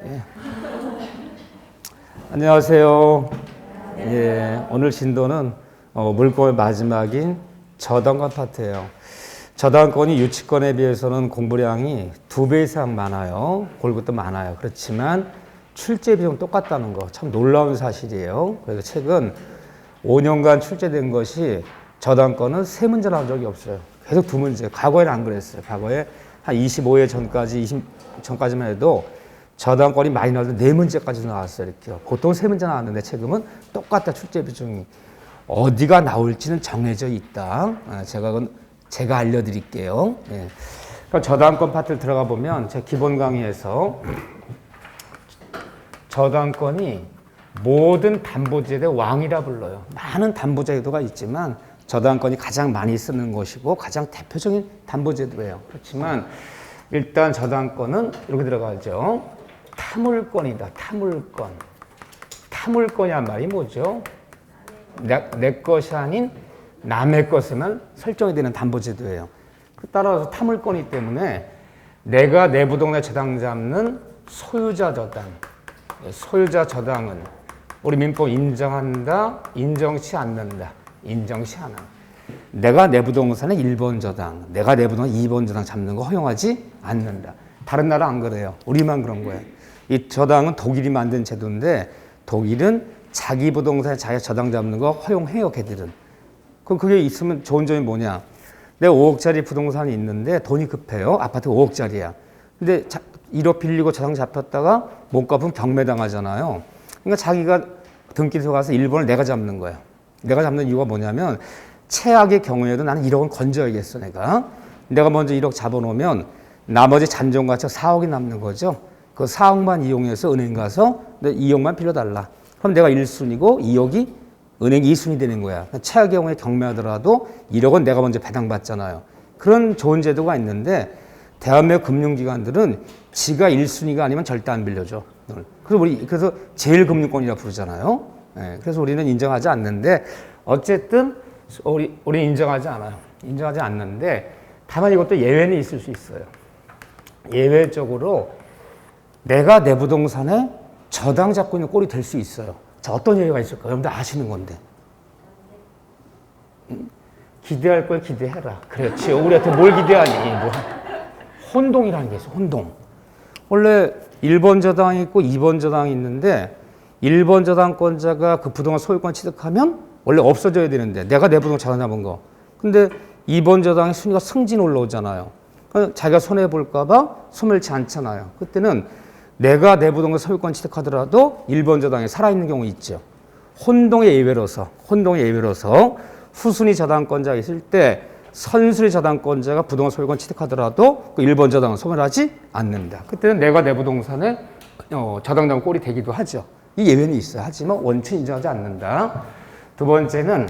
예. 안녕하세요. 예, 오늘 진도는 물권의 마지막인 저당권 파트예요. 저당권이 유치권에 비해서는 공부량이 2배 이상 많아요. 골고도 많아요. 그렇지만 출제 비용 똑같다는 거 참 놀라운 사실이에요. 그래서 최근 5년간 출제된 것이 저당권은 3문제 나온 적이 없어요. 계속 2문제. 과거에는 안 그랬어요. 과거에 한 25회 전까지, 20 전까지만 해도 저당권이 많이 나와도 4문제까지 나왔어요. 이렇게. 보통 3문제 나왔는데 최근은 똑같다. 출제 비중이. 어디가 나올지는 정해져 있다. 제가 알려드릴게요. 예. 그럼 저당권 파트를 들어가 보면 제 기본 강의에서 저당권이 모든 담보제도의 왕이라 불러요. 많은 담보제도가 있지만 저당권이 가장 많이 쓰는 것이고 가장 대표적인 담보제도예요. 그렇지만 일단 저당권은 이렇게 들어가죠. 타물권이다. 타물권. 타물권이란 말이 뭐죠? 내 것이 아닌 남의 것에만 설정이 되는 담보제도예요. 따라서 타물권이기 때문에 내가 내 부동산에 저당 잡는 소유자 저당. 소유자 저당은 우리 민법 인정한다, 인정치 않는다. 인정치 않아. 내가 내 부동산에 1번 저당, 내가 내 부동산 2번 저당 잡는 거 허용하지 않는다. 다른 나라 안 그래요. 우리만 그런 거예요. 이 저당은 독일이 만든 제도인데 독일은 자기 부동산에 자기가 저당 잡는 거 허용해요. 걔들은. 그럼 그게 있으면 좋은 점이 뭐냐. 내가 5억짜리 부동산이 있는데 돈이 급해요. 아파트 5억짜리야. 근데 1억 빌리고 저당 잡혔다가 못 갚으면 경매당하잖아요. 그러니까 자기가 등기소 가서 1번을 내가 잡는 거예요. 내가 잡는 이유가 뭐냐면 최악의 경우에도 나는 1억은 건져야겠어. 내가 먼저 1억 잡아놓으면 나머지 잔존가치가 4억이 남는 거죠. 그 4억만 이용해서 은행 가서 2억만 빌려달라. 그럼 내가 1순위고 2억이 은행 2순위 되는 거야. 최악의 경우에 경매하더라도 1억은 내가 먼저 배당받잖아요. 그런 좋은 제도가 있는데 대한민국 금융기관들은 지가 1순위가 아니면 절대 안 빌려줘. 그래서 제일금융권이라 부르잖아요. 네, 그래서 우리는 인정하지 않는데 어쨌든 우리 인정하지 않아요. 인정하지 않는데 다만 이것도 예외는 있을 수 있어요. 예외적으로 내가 내 부동산에 저당 잡고 있는 꼴이 될 수 있어요. 자, 어떤 예외가 있을까요? 여러분들 아시는 건데. 기대할 걸 기대해라. 그렇지. 우리한테 뭘 기대하니? 혼동이라는 게 있어. 혼동. 원래 1번 저당이 있고 2번 저당이 있는데 1번 저당권자가 그 부동산 소유권 취득하면 원래 없어져야 되는데 내가 내 부동산 저당 잡은 거. 근데 2번 저당의 순위가 승진 올라오잖아요. 자기가 손해볼까 봐 소멸치 않잖아요. 그때는 내가 내 부동산 소유권 취득하더라도 1번 저당에 살아있는 경우 있죠. 혼동의 예외로서 후순위 저당권자가 있을 때 선순위 저당권자가 부동산 소유권 취득하더라도 그 1번 저당은 소멸하지 않는다. 그때는 내가 내 부동산에 저당 잡은 꼴이 되기도 하죠. 이 예외는 있어요. 하지만 원칙 인정하지 않는다. 두 번째는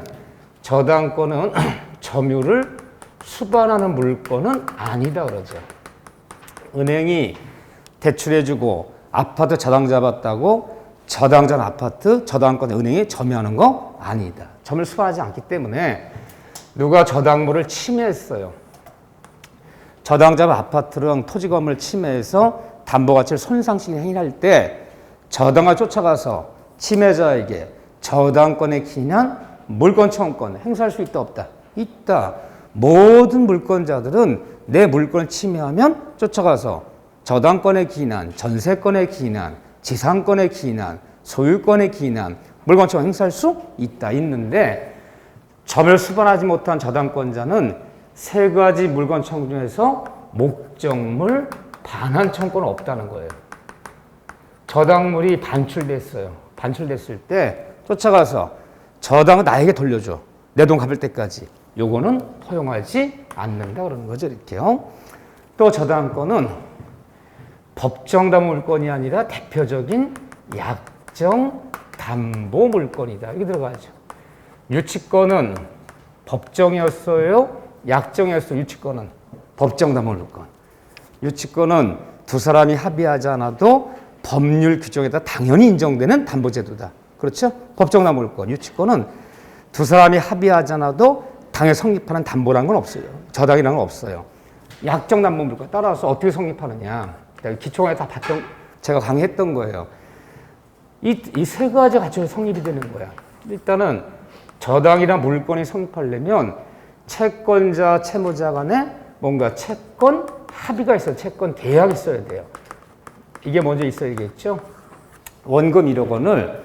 저당권은 점유를 수반하는 물건은 아니다 그러죠. 은행이 대출해주고 아파트 저당 잡았다고 저당전 아파트, 저당권 은행이 점유하는 거 아니다. 점유를 수반하지 않기 때문에 누가 저당물을 침해했어요. 저당 잡은 아파트랑 토지 건물을 침해해서 담보가치를 손상시키는 행위를 할 때 저당을 쫓아가서 침해자에게 저당권에 기인한 물권청구권 행사할 수 있다 없다? 있다. 모든 물권자들은 내 물권을 침해하면 쫓아가서 저당권에 기인한, 전세권에 기인한, 지상권에 기인한, 소유권에 기인한 물권청구 행사할 수 있다. 있는데 점유를 수반하지 못한 저당권자는 3가지 물권청구 중에서 목적물 반환 청구는 없다는 거예요. 저당물이 반출됐어요. 반출됐을 때 쫓아가서 저당을 나에게 돌려줘. 내 돈 갚을 때까지. 요거는 허용하지 않는다 그러는 거죠. 이렇게요. 또 저당권은 법정 담보물권이 아니라 대표적인 약정 담보 물권이다. 이게 들어가죠. 유치권은 법정이었어요? 약정이었어요? 유치권은 법정 담보 물권. 유치권은 두 사람이 합의하지 않아도 법률 규정에 따라 당연히 인정되는 담보제도다. 그렇죠? 법정 담보 물권. 유치권은 두 사람이 합의하지 않아도 당연히 성립하는 담보라는 건 없어요. 저당이라는 건 없어요. 약정 담보 물권 따라서 어떻게 성립하느냐. 기초강의 다 봤던 제가 강의했던 거예요. 이 세 가지 갖춰서 성립이 되는 거야. 일단은 저당이란 물건이 성립하려면 채권자, 채무자 간에 뭔가 채권 합의가 있어요. 채권 계약이 있어야 돼요. 이게 먼저 있어야겠죠. 원금 1억 원을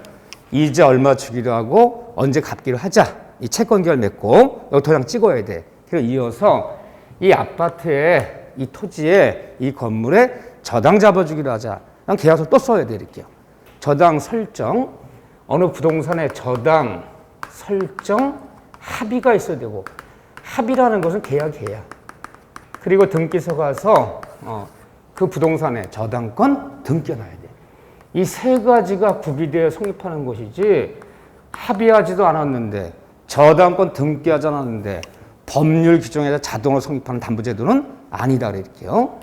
이자 얼마 주기로 하고 언제 갚기로 하자. 이 채권 계약을 맺고 여기 도장 찍어야 돼. 그리고 이어서 이 아파트에 이 토지에 이 건물에 저당 잡아주기로 하자. 난 계약서 또 써야 돼 이렇게요. 저당 설정, 어느 부동산에 저당 설정 합의가 있어야 되고, 합의라는 것은 계약이에요. 그리고 등기소 가서 그 부동산에 저당권 등기해놔야 돼. 이 세 가지가 구비되어 성립하는 것이지, 합의하지도 않았는데 저당권 등기하지 않았는데 법률 규정에서 자동으로 성립하는 담보제도는 아니다 이렇게요.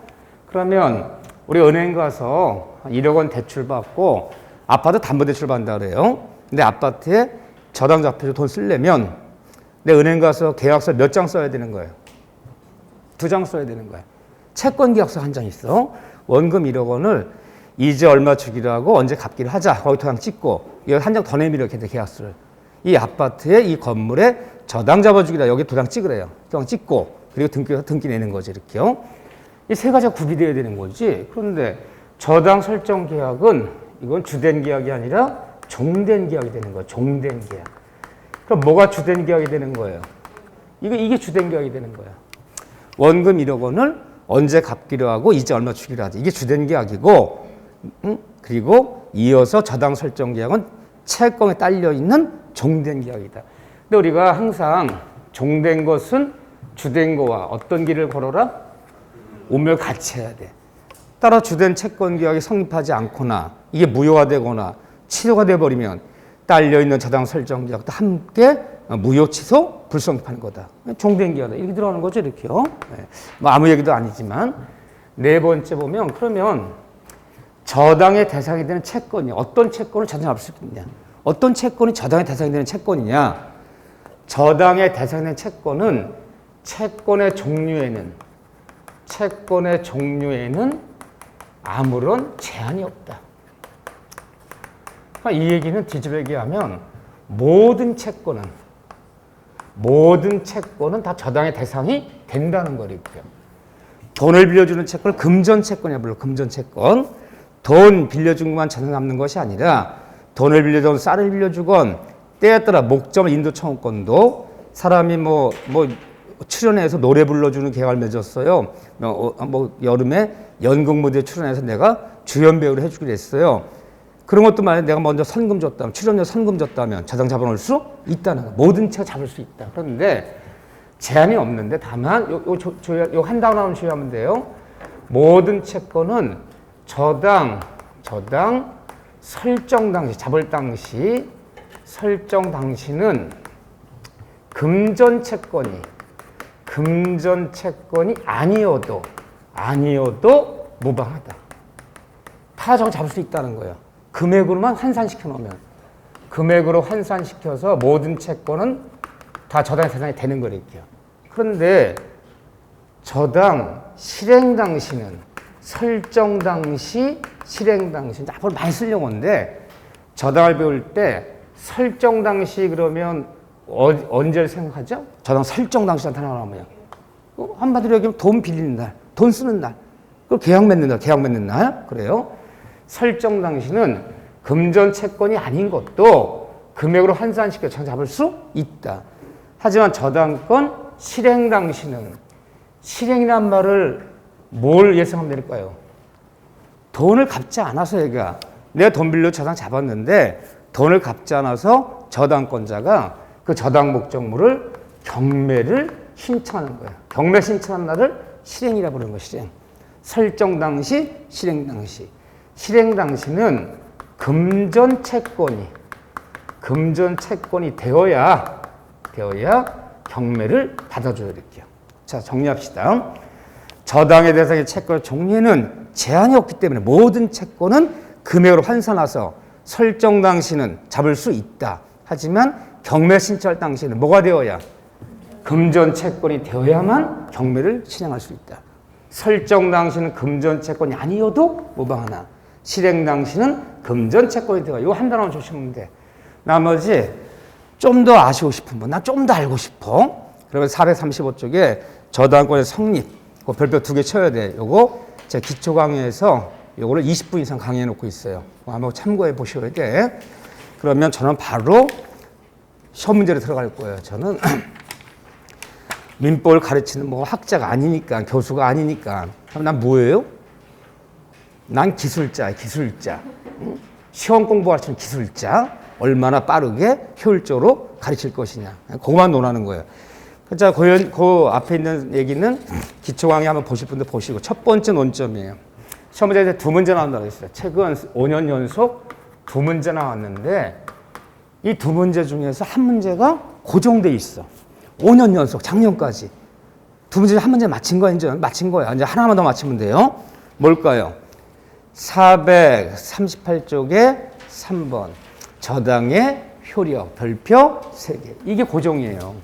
그러면 우리 은행 가서 1억 원 대출 받고 아파트 담보대출 받는다 그래요. 근데 아파트에 저당 잡혀서 돈 쓰려면 내 은행 가서 계약서 몇 장 써야 되는 거예요? 2장 써야 되는 거예요. 채권 계약서 한 장 있어. 원금 1억 원을 이제 얼마 주기로 하고 언제 갚기로 하자. 거기 도장 찍고 이거 한 장 더 내밀어 이렇게 계약서를. 이 아파트에 이 건물에 저당 잡아주기로 여기 도장 찍으래요. 도장 찍고 그리고 등기 내는 거지 이렇게요. 이 세 가지가 구비되어야 되는 거지. 그런데 저당 설정 계약은 이건 주된 계약이 아니라 종된 계약이 되는 거예요. 종된 계약. 그럼 뭐가 주된 계약이 되는 거예요? 이게 주된 계약이 되는 거예요. 원금 1억 원을 언제 갚기로 하고 이제 얼마 주기로 하지. 이게 주된 계약이고, 그리고 이어서 저당 설정 계약은 채권에 딸려 있는 종된 계약이다. 근데 우리가 항상 종된 것은 주된 거와 어떤 길을 걸어라? 운명을 같이 해야 돼. 따라 주된 채권 계약이 성립하지 않거나 이게 무효화되거나 취소가 돼버리면 딸려있는 저당 설정 계약도 함께 무효 취소 불성립하는 거다. 종된 계약이다. 이렇게 들어가는 거죠 이렇게요. 네. 뭐 아무 얘기도 아니지만 네 번째 보면 그러면 저당의 대상이 되는 채권이 어떤 채권을 저당 잡을 수 있느냐. 어떤 채권이 저당의 대상이 되는 채권이냐. 저당의 대상이 되는 채권은 채권의 종류에는 아무런 제한이 없다. 그러니까 이 얘기는 뒤집어 얘기하면 모든 채권은 다 저당의 대상이 된다는 거예요. 돈을 빌려주는 채권을 금전채권이라 불러. 금전채권. 돈 빌려준 것만 저당 남는 것이 아니라 돈을 빌려주건 쌀을 빌려주건 때에 따라 목적을 인도 청구권도 사람이 뭐 출연해서 노래 불러주는 계약을 맺었어요. 여름에 연극 무대에 출연해서 내가 주연 배우를 해주기로 했어요. 그런 것도 만약에 내가 먼저 선금 줬다면, 출연료 선금 줬다면 저당 잡아놓을 수 있다는 거예요. 모든 채가 잡을 수 있다. 그런데 제한이 없는데 다만 요 한 단어만 주의하면 돼요. 모든 채권은 저당 설정 당시, 잡을 당시 설정 당시는 금전 채권이 아니어도 무방하다. 다 저거 잡을 수 있다는 거예요. 금액으로만 환산시켜 놓으면. 금액으로 환산시켜서 모든 채권은 다 저당의 대상이 되는 거니까요. 그런데 저당 실행 당시는 설정 당시, 실행 당시 앞으로 많이 쓸 용어인데 저당을 배울 때 설정 당시 그러면 언제를 생각하죠? 저당 설정 당시 나타나면 한마디로 얘기하면 돈 빌리는 날, 돈 쓰는 날, 그 계약 맺는 날, 그래요. 설정 당시는 금전 채권이 아닌 것도 금액으로 환산시켜 잡을 수 있다. 하지만 저당권 실행 당시는 실행이란 말을 뭘 예상하면 될까요? 돈을 갚지 않아서 얘가 내가 돈 빌려 저당 잡았는데 돈을 갚지 않아서 저당권자가 그 저당 목적물을 경매를 신청하는 거예요. 경매 신청한 날을 실행이라 부르는 거예요. 실행. 설정 당시, 실행 당시. 실행 당시는 금전 채권이 되어야 경매를 받아줘야 될게요. 자, 정리합시다. 저당의 대상의 채권의 종류에는 제한이 없기 때문에 모든 채권은 금액으로 환산해서 설정 당시는 잡을 수 있다. 하지만 경매 신청할 당시에는 뭐가 되어야? 금전 채권이 되어야만 경매를 실행할 수 있다. 설정 당시는 금전 채권이 아니어도 무방하나 실행 당시는 금전 채권이 들어가. 이거 한 단어만 주시면 돼. 나머지 좀 더 아시고 싶은 분, 나 좀 더 알고 싶어. 그러면 435쪽에 저당권의 성립, 그 별표 2개 쳐야 돼. 요거 제 기초 강의에서 요거를 20분 이상 강의해 놓고 있어요. 한번 참고해 보셔야 돼. 그러면 저는 바로 시험 문제로 들어갈 거예요. 저는 민법을 가르치는 뭐 학자가 아니니까, 교수가 아니니까. 그럼 난 뭐예요? 난 기술자야, 기술자. 시험 공부할 수 있는 기술자. 얼마나 빠르게 효율적으로 가르칠 것이냐. 그것만 논하는 거예요. 자, 그 앞에 있는 얘기는 기초 강의 한번 보실 분들 보시고 첫 번째 논점이에요. 시험 문제에 두 문제 나온다고 했어요. 최근 5년 연속 두 문제 나왔는데 이 두 문제 중에서 한 문제가 고정돼 있어. 5년 연속, 작년까지. 두 문제 한 문제 맞힌 거야, 이제 맞힌 거야. 이제 하나만 더 맞히면 돼요. 뭘까요? 438쪽에 3번. 저당의 효력, 별표 3개. 이게 고정이에요.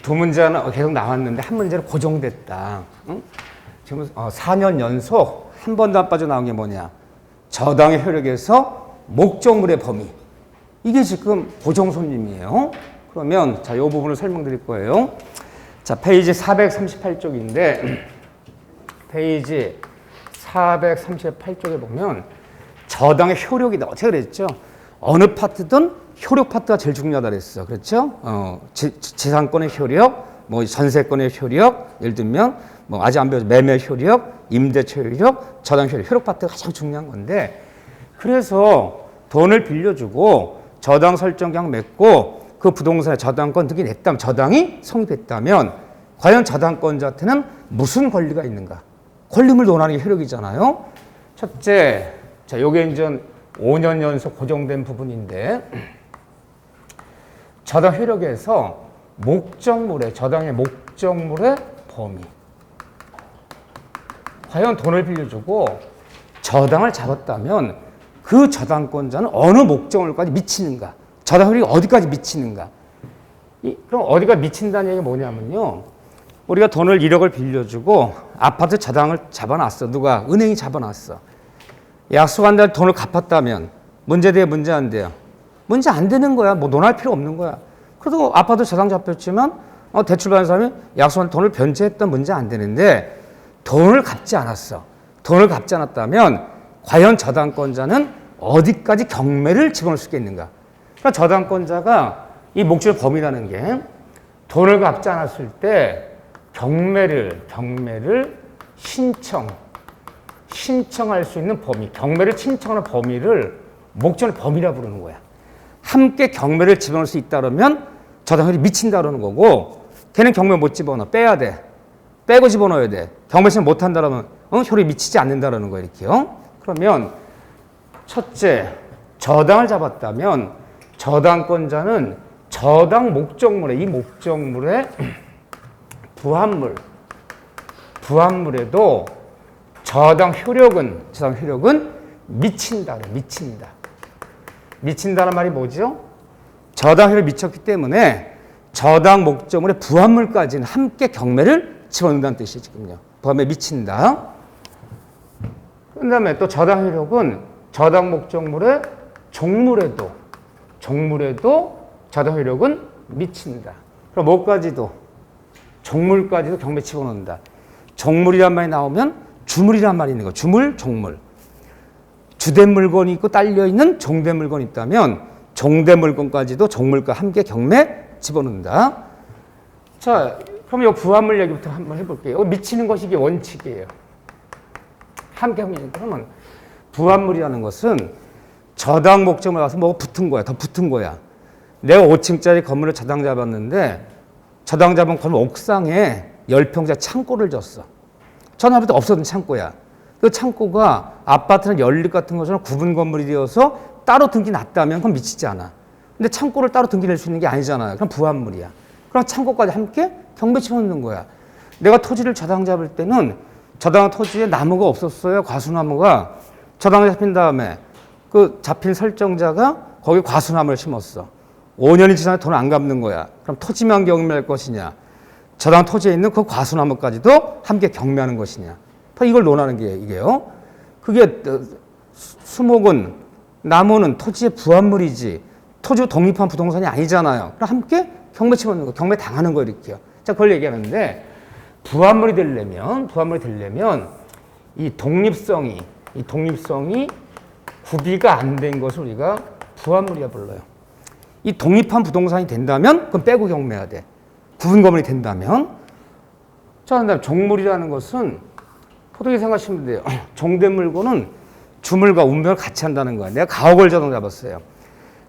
두 문제는 계속 나왔는데 한 문제는 고정됐다. 응? 지금 4년 연속 한 번도 안 빠져나온 게 뭐냐. 저당의 효력에서 목적물의 범위. 이게 지금 고정 손님이에요. 그러면 자, 이 부분을 설명드릴 거예요. 자, 페이지 438쪽인데 페이지 438쪽에 보면 저당의 효력이다. 어떻게 그랬죠? 어느 파트든 효력 파트가 제일 중요하다 그랬어. 그렇죠? 재산권의 효력, 뭐 전세권의 효력, 예를 들면 뭐 아직 안 배워서 매매 효력, 임대차 효력, 저당 효력, 효력 파트가 가장 중요한 건데 그래서 돈을 빌려주고 저당 설정 계약 맺고 그 부동산에 저당권 등기 냈다면 저당이 성립했다면 과연 저당권자한테는 무슨 권리가 있는가? 권리물 논하는 게 효력이잖아요. 첫째, 자, 요게 이제 5년 연속 고정된 부분인데 저당 효력에서 목적물의 저당의 목적물의 범위. 과연 돈을 빌려주고 저당을 잡았다면 그 저당권자는 어느 목적물까지 미치는가? 저당 효력이 어디까지 미치는가? 그럼 어디가 미친다는 얘기가 뭐냐면요. 우리가 돈을 1억을 빌려주고 아파트 저당을 잡아놨어. 누가? 은행이 잡아놨어. 약속한 날 돈을 갚았다면 문제 돼요? 문제 안 돼요? 문제 안 되는 거야. 뭐 논할 필요 없는 거야. 그래도 아파트 저당 잡혔지만 대출받은 사람이 약속한 돈을 변제했던 문제 안 되는데 돈을 갚지 않았어. 돈을 갚지 않았다면 과연 저당권자는 어디까지 경매를 집어넣을 수 있겠는가? 그러니까 저당권자가 이 목적의 범위라는 게 돈을 갚지 않았을 때 경매를 신청할 수 있는 범위, 경매를 신청하는 범위를 목적의 범위라 부르는 거야. 함께 경매를 집어넣을 수 있다 그러면 저당률이 미친다 그러는 거고 걔는 경매 못 집어넣어. 빼야 돼. 빼고 집어넣어야 돼. 경매 신청 못 한다 그러면 효력이 미치지 않는다라는 거예요. 이렇게요. 그러면 첫째, 저당을 잡았다면 저당권자는 저당 목적물에 이 목적물의 부합물에도 저당 효력은 미친다. 미친다는 말이 뭐죠? 저당 효력이 미쳤기 때문에 저당 목적물의 부합물까지는 함께 경매를 집어넣는다는 뜻이에요. 지금요. 부합에 미친다. 그 다음에 또 저당 효력은 저당 목적물의 종물에도 저당 효력은 미친다. 그럼 뭐까지도? 종물까지도 경매 집어넣는다. 종물이란 말이 나오면 주물이란 말이 있는 거. 주물, 종물. 주된 물건이 있고 딸려있는 종된 물건이 있다면 종된 물건까지도 종물과 함께 경매 집어넣는다. 자, 그럼 이 부합물 얘기부터 한번 해볼게요. 미치는 것이 이게 원칙이에요. 함께 경매. 그러면 부합물이라는 것은 저당 목적물 가서 뭐가 붙은 거야. 더 붙은 거야. 내가 5층짜리 건물을 저당 잡았는데 저당 잡은 건물 옥상에 10평짜리 창고를 줬어. 전화부터 없었던 창고야. 그 창고가 아파트나 연립 같은 것처럼 구분 건물이 되어서 따로 등기 났다면 그건 미치지 않아. 근데 창고를 따로 등기 낼 수 있는 게 아니잖아요. 그럼 부합물이야. 그럼 창고까지 함께 경매 집어넣는 거야. 내가 토지를 저당 잡을 때는 저당 토지에 나무가 없었어요. 과수나무가. 저당을 잡힌 다음에 그 잡힌 설정자가 거기 과수나무를 심었어. 5년이 지나서 돈 안 갚는 거야. 그럼 토지만 경매할 것이냐? 저당 토지에 있는 그 과수나무까지도 함께 경매하는 것이냐? 이걸 논하는 게 이게요. 그게 수목은 나무는 토지의 부합물이지 토지 독립한 부동산이 아니잖아요. 그럼 함께 경매 치는 거, 경매 당하는 거 이렇게요. 자, 그걸 얘기하는데 부합물이 되려면 이 독립성이 구비가 안 된 것을 우리가 부합물이라 불러요. 이 독립한 부동산이 된다면 그건 빼고 경매해야 돼. 구분 건물이 된다면. 자, 그다음 종물이라는 것은 어떻게 생각하시면 돼요? 종된 물건은 주물과 운명을 같이 한다는 거야. 내가 가옥을 저당 잡았어요.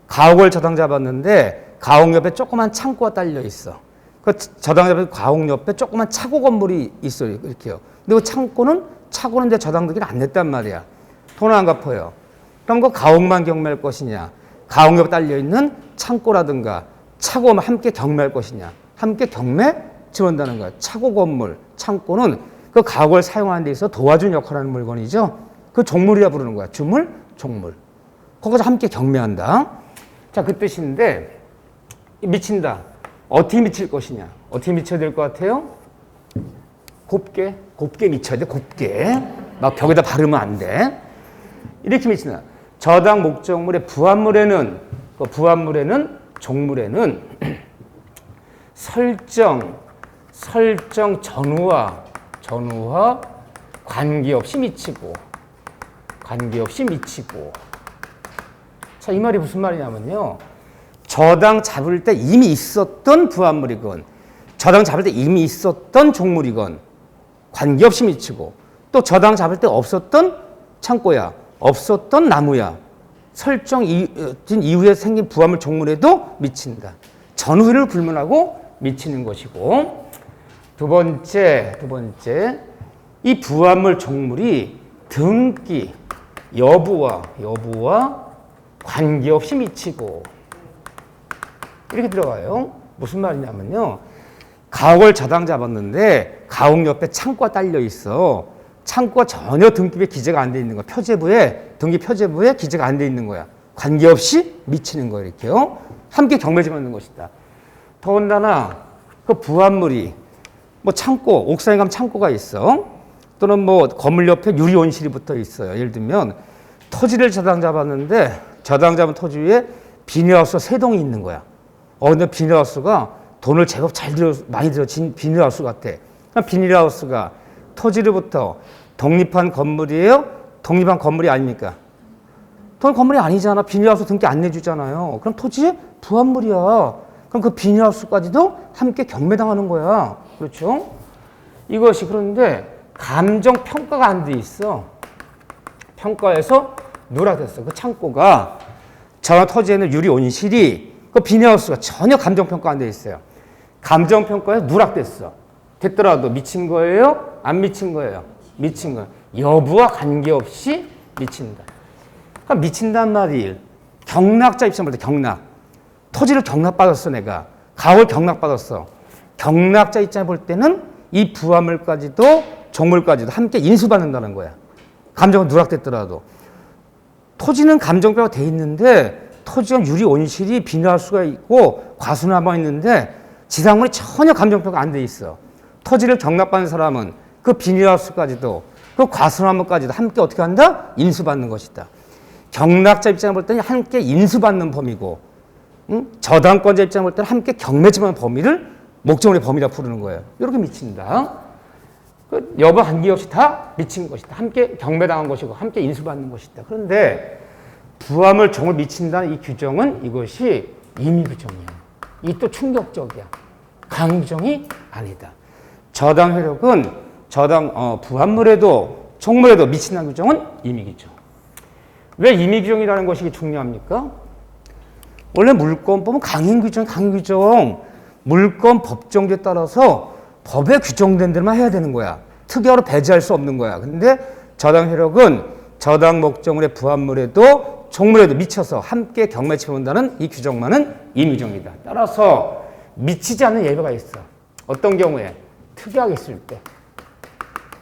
가옥을 저당 잡았는데 가옥 옆에 조그만 창고가 딸려 있어. 그 저당 잡은 가옥 옆에 조그만 차고 건물이 있어요. 이렇게요. 근데 그 차고는 내 저당 등기를 안 냈단 말이야. 돈을 안 갚아요. 그럼 그 가옥만 경매할 것이냐? 가옥 옆에 딸려 있는 창고라든가 차고만 함께 경매할 것이냐? 함께 경매 지원한다는 거야. 차고 건물, 창고는 그 가옥을 사용하는 데 있어서 도와준 역할을 하는 물건이죠. 그 종물이라 부르는 거야. 주물, 종물. 거기서 함께 경매한다. 자, 그 뜻인데 미친다. 어떻게 미칠 것이냐? 어떻게 미쳐야 될 것 같아요? 곱게 미쳐야 돼. 곱게. 막 벽에다 바르면 안 돼. 이렇게 미친다. 저당 목적물의 부합물에는 종물에는 설정 전후와 관계없이 미치고. 자, 이 말이 무슨 말이냐면요. 저당 잡을 때 이미 있었던 부합물이건 저당 잡을 때 이미 있었던 종물이건 관계없이 미치고, 또 저당 잡을 때 없었던 창고야, 없었던 나무야, 설정 이후에 생긴 부합물 종물에도 미친다. 전후를 불문하고 미치는 것이고, 두 번째 이 부합물 종물이 등기 여부와 관계없이 미치고. 이렇게 들어가요. 무슨 말이냐면요. 가옥을 저당 잡았는데 가옥 옆에 창고가 딸려 있어. 창고가 전혀 등기부에 기재가 안 돼 있는 거야. 등기 표제부에 기재가 안 돼 있는 거야. 관계없이 미치는 거예요. 이렇게요. 함께 경매 지원하는 것이다. 더군다나 그 부합물이 창고, 옥상에 가면 창고가 있어. 또는 건물 옆에 유리 온실이 붙어 있어요. 예를 들면 토지를 저당 잡았는데 저당 잡은 토지 위에 비닐하우스가 3동이 있는 거야. 근데 비닐하우스가 돈을 제법 많이 들어진 비닐하우스 같아. 비닐하우스가 토지로부터 독립한 건물이에요? 독립한 건물이 아닙니까? 건물이 아니잖아. 비닐하우스 등기 안 내주잖아요. 그럼 토지의 부합물이야. 그럼 그 비닐하우스까지도 함께 경매당하는 거야. 그렇죠? 이것이 그런데 감정평가가 안 돼 있어. 평가에서 누락됐어. 그 창고가 저 토지에는 유리 온실이 그 비닐하우스가 전혀 감정평가 안 돼 있어요. 감정평가에 누락됐어. 됐더라도 미친 거예요? 안 미친 거예요? 미친 거예요. 여부와 관계없이 미친다. 그러니까 미친단 말이 경락자 입장 볼 때 경락. 토지를 경락받았어 내가. 가옥을 경락받았어. 경락자 입장 볼 때는 이 부합물까지도 종물까지도 함께 인수받는다는 거야. 감정은 누락됐더라도. 토지는 감정표가 돼 있는데 토지는 유리 온실이 비닐하우스가 있고 과수나무가 있는데 지상물이 전혀 감정표가 안 돼 있어. 토지를 경락받는 사람은 그 비닐하우스까지도 그 과수나무까지도 함께 어떻게 한다? 인수받는 것이다. 경락자 입장을 볼 때는 함께 인수받는 범위고, 저당권자 입장을 볼 때는 함께 경매지만 범위를 목적물의 범위라 부르는 거예요. 이렇게 미친다. 그 여부 관계없이 다 미친 것이다. 함께 경매당한 것이고 함께 인수받는 것이다. 그런데 부합물 종을 미친다는 이 규정은 이것이 임의 규정이야. 이 또 충격적이야. 강 규정이 아니다. 저당 효력은 부합물에도 종물에도 미친다는 규정은 임의 규정. 왜 임의 규정이라는 것이 중요합니까? 원래 물권법은 강행 규정. 물권 법정제에 따라서 법에 규정된 대로만 해야 되는 거야. 특약으로 배제할 수 없는 거야. 근데 저당 효력은 저당 목적물의 부합물에도 종물에도 미쳐서 함께 경매 채운다는 이 규정만은 임의 규정이다. 따라서 미치지 않는 예외가 있어. 어떤 경우에? 특약이 있을 때.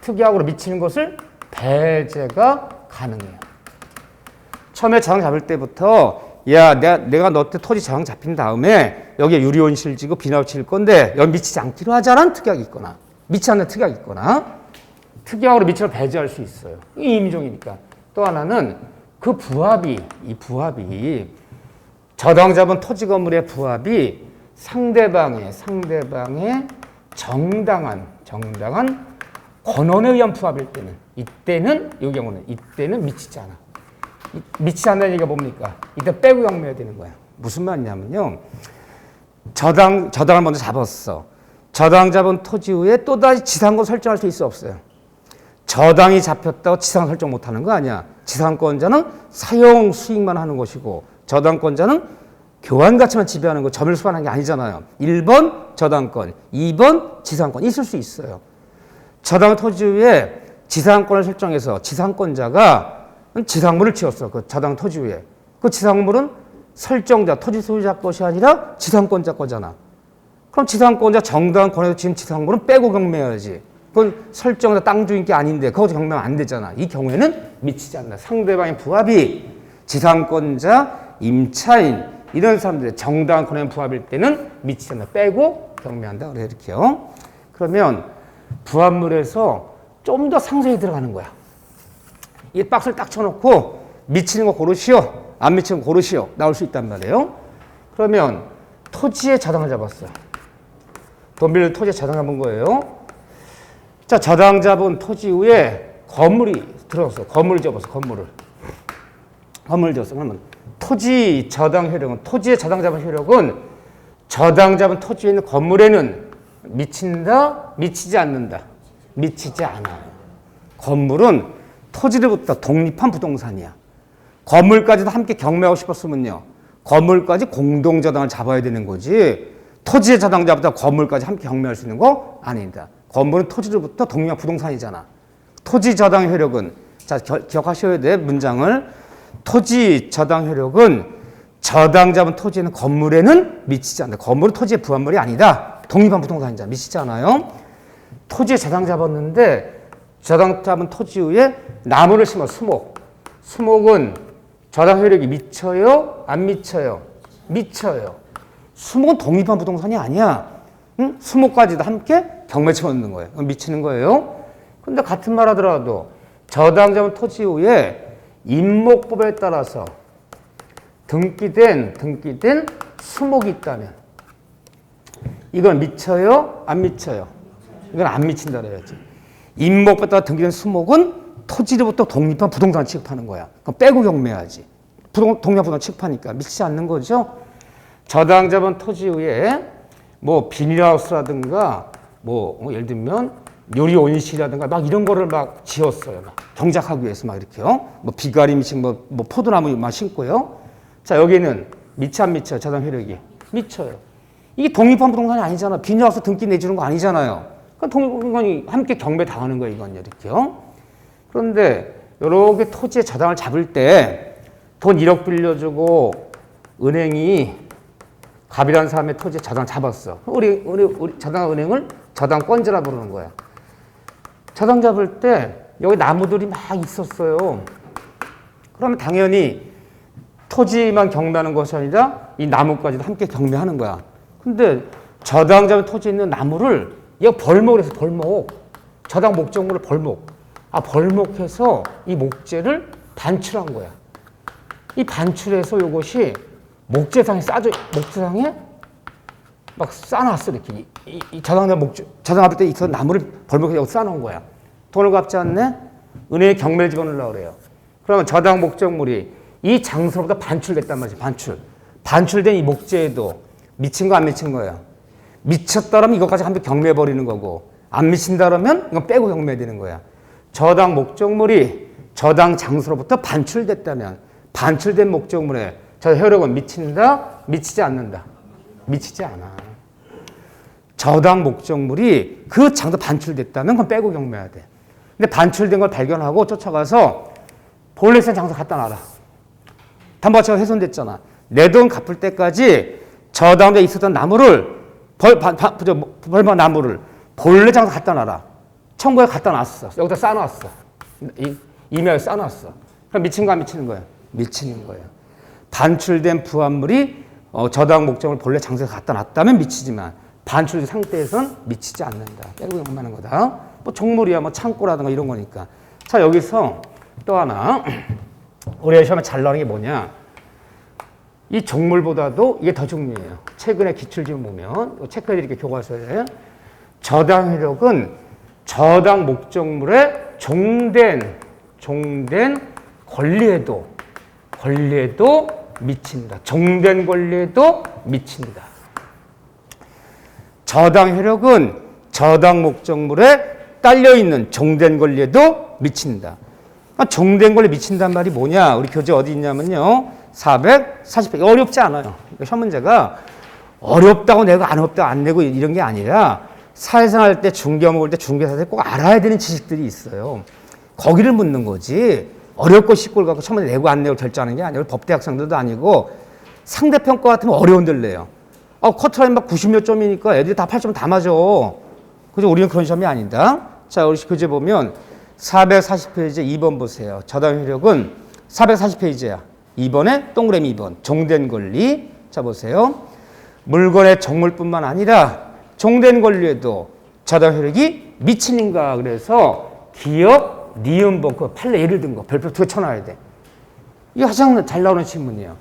특약으로 미치는 것을 배제가 가능해요. 처음에 저당 잡을 때부터 야, 내가 너한테 토지 저당 잡힌 다음에 여기에 유리온실 지고 비닐하우스 칠 건데 여기 미치지 않기로 하자는 특약이 있거나 미치지 않는 특약이 있거나 특이하고 미치를 배제할 수 있어요. 이 임종이니까. 또 하나는 그 이 부합이 저당 잡은 토지 건물의 부합이 상대방의 정당한 권원에 의한 부합일 때는 이 경우는 이때는 미치지 않아. 미치지 않는 얘기가 뭡니까? 이때 빼고 경매해야 되는 거야. 무슨 말이냐면요. 저당을 먼저 잡았어. 저당 잡은 토지 후에 또다시 지상권 설정할 수 있어 없어요? 저당이 잡혔다고 지상 설정 못하는 거 아니야. 지상권자는 사용 수익만 하는 것이고 저당권자는 교환 가치만 지배하는 거, 점유를 수반하는 게 아니잖아요. 1번 저당권, 2번 지상권 있을 수 있어요. 저당 토지 위에 지상권을 설정해서 지상권자가 지상물을 지었어. 그 저당 토지 위에. 그 지상물은 설정자, 토지 소유자 것이 아니라 지상권자 거잖아. 그럼 지상권자 정당한 권에서 지은 지상물은 빼고 경매해야지. 그건 설정자 땅 주인 게 아닌데 그거 경매하면 안 되잖아. 이 경우에는 미치지 않는다. 상대방의 부합이 지상권자, 임차인 이런 사람들의 정당한 권의 부합일 때는 미치지 않는다. 빼고 경매한다. 그래 이렇게요. 그러면 부합물에서 좀 더 상세히 들어가는 거야. 이 박스를 딱 쳐놓고 미치는 거 고르시오. 안 미치는 거 고르시오. 나올 수 있단 말이에요. 그러면 토지에 저당을 잡았어요. 돈 빌려 토지에 저당 잡은 거예요. 자, 저당 잡은 토지 위에 건물이 들어갔어. 건물을 접었어. 건물을 접었어. 그러면 토지 저당 효력은 토지에 저당 잡은 효력은 저당 잡은 토지에 있는 건물에는 미친다? 미치지 않는다? 미치지 않아요. 건물은 토지로부터 독립한 부동산이야. 건물까지도 함께 경매하고 싶었으면요. 건물까지 공동저당을 잡아야 되는 거지. 토지에 저당 잡았다 건물까지 함께 경매할 수 있는 거 아니다. 건물은 토지로부터 독립한 부동산이잖아. 토지 저당 효력은, 자, 기억하셔야 돼, 문장을. 토지 저당 효력은 저당 잡은 토지에는 건물에는 미치지 않는다. 건물은 토지의 부합물이 아니다. 독립한 부동산이잖아. 미치지 않아요. 토지에 저당 잡았는데 저당 잡은 토지 위에 나무를 심어. 수목은 저당 효력이 미쳐요? 안 미쳐요? 미쳐요. 수목은 독립한 부동산이 아니야. 응? 수목까지도 함께 경매 쳐놓는 거예요. 미치는 거예요. 근데 같은 말 하더라도 저당 잡은 토지 위에 임목법에 따라서 등기된 수목이 있다면 이건 미쳐요? 안 미쳐요? 이건 안 미친다 그래야지. 임목법에 따라 등기된 수목은 토지로부터 독립한 부동산 취급하는 거야. 그럼 빼고 경매해야지. 독립한 부동산 취급하니까 미치지 않는 거죠. 저당 잡은 토지 위에 뭐 비닐하우스라든가 예를 들면 요리 온실이라든가 막 이런 거를 막 지었어요. 막 경작하기 위해서 막 이렇게요. 뭐 비가림식 뭐 포도나무 막 심고요. 자, 여기는 미쳐 안 미쳐요? 저당 효력이 미쳐요. 이게 독립한 부동산이 아니잖아. 비닐하우스 등기 내주는 거 아니잖아요. 그러니까 독립부동산이 함께 경매 당하는 거예요. 이건 이렇게요. 그런데 이렇게 토지에 저당을 잡을 때 돈 1억 빌려주고 은행이 갑이라는 사람의 토지에 저당 잡았어. 우리 저당 은행을 저당권자라 부르는 거야. 저당 잡을 때 여기 나무들이 막 있었어요. 그러면 당연히 토지만 경매하는 것이 아니라 이 나무까지도 함께 경매하는 거야. 근데 저당 잡은 토지에 있는 나무를 얘가 벌목을 해서 저당 목적물을 벌목해서 이 목재를 반출한 거야. 이 반출해서 이것이 목재상에 막 싸놨어, 이렇게. 이 저당 잡을 때 있던 나무를 벌목해서 싸놓은 거야. 돈을 갚지 않네? 은행에 경매를 집어넣으려고 그래요. 그러면 저당 목적물이 이 장소로부터 반출됐단 말이지, 반출된 이 목재에도 미친 거 안 미친 거예요? 미쳤다라면 이것까지 함께 경매해버리는 거고, 안 미친다라면 이건 빼고 경매되는 거야. 저당 목적물이 저당 장소로부터 반출됐다면 반출된 목적물에 저 효력은 미친다? 미치지 않는다? 미치지 않아. 저당 목적물이 그 장소 반출됐다면 그건 빼고 경매해야 돼. 근데 반출된 걸 발견하고 쫓아가서 본래 있던 장소 갖다 놔라. 담보가치가 훼손됐잖아. 내 돈 갚을 때까지 저당에 있었던 나무를 벌마 나무를 본래 장소 갖다 놔라. 청구에 갖다 놨어. 여기다 싸놨어. 이메일 싸놨어. 그럼 미친 거 안 미치는 거야? 미치는 거예요. 반출된 부합물이 저당 목적을 본래 장소에 갖다 놨다면 미치지만 반출된 상태에서는 미치지 않는다. 빼고 경매하는 거다. 뭐 종물이야, 뭐 창고라든가 이런 거니까. 자, 여기서 또 하나 우리가 시험에 잘 나오는 게 뭐냐? 이 종물보다도 이게 더 중요해요. 최근에 기출지문 보면 체크해드릴게요. 교과서에. 저당 효력은 저당 목적물의 종된 권리에도 미친다. 종된 권리에도 미친다. 저당 효력은 저당 목적물에 딸려있는 종된 권리에도 미친다. 종된 권리에 미친다는 말이 뭐냐? 우리 교재 어디 있냐면요. 440페이지. 어렵지 않아요. 그러니까 현 문제가 어렵다고 내고 안 어렵다고 안 내고 이런 게 아니라 사회생활 때 중개업 먹을 때 중개사들 꼭 알아야 되는 지식들이 있어요. 거기를 묻는 거지. 어렵고 쉽고 를 갖고 처음에 내고 안 내고 결정하는 게 아니고 법대 학생들도 아니고 상대평가 같으면 어려운 데를 내요. 커트라인 막 90몇 점이니까 애들이 다 8점 다 맞아. 그죠? 우리는 그런 시험이 아니다. 자, 우리 교재 보면 440페이지 2번 보세요. 저당 효력은 440페이지야. 2번에 동그라미 2번. 종된 권리. 자, 보세요. 물건의 종물뿐만 아니라 종된 권리에도 저당 효력이 미치는가. 그래서 기업, 니은번, 그 판례 예를 든 거 별표 2개 쳐놔야 돼. 이게 가장 잘 나오는 신문이에요.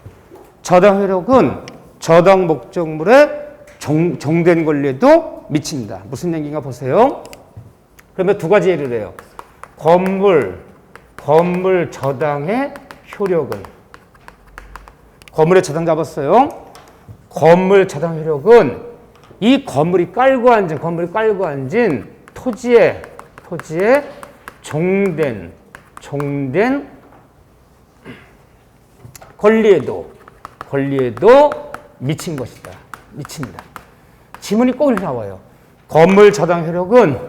저당 효력은 저당 목적물의 종된 권리에도 미친다. 무슨 얘기인가 보세요. 그러면 두 가지 예를 해요. 건물 저당의 효력은 건물의 저당 잡았어요. 건물 저당 효력은 이 건물이 깔고 앉은 토지의 종된 권리에도 미친 것이다. 미친다. 지문이 꼭 이렇게 나와요. 건물 저당 효력은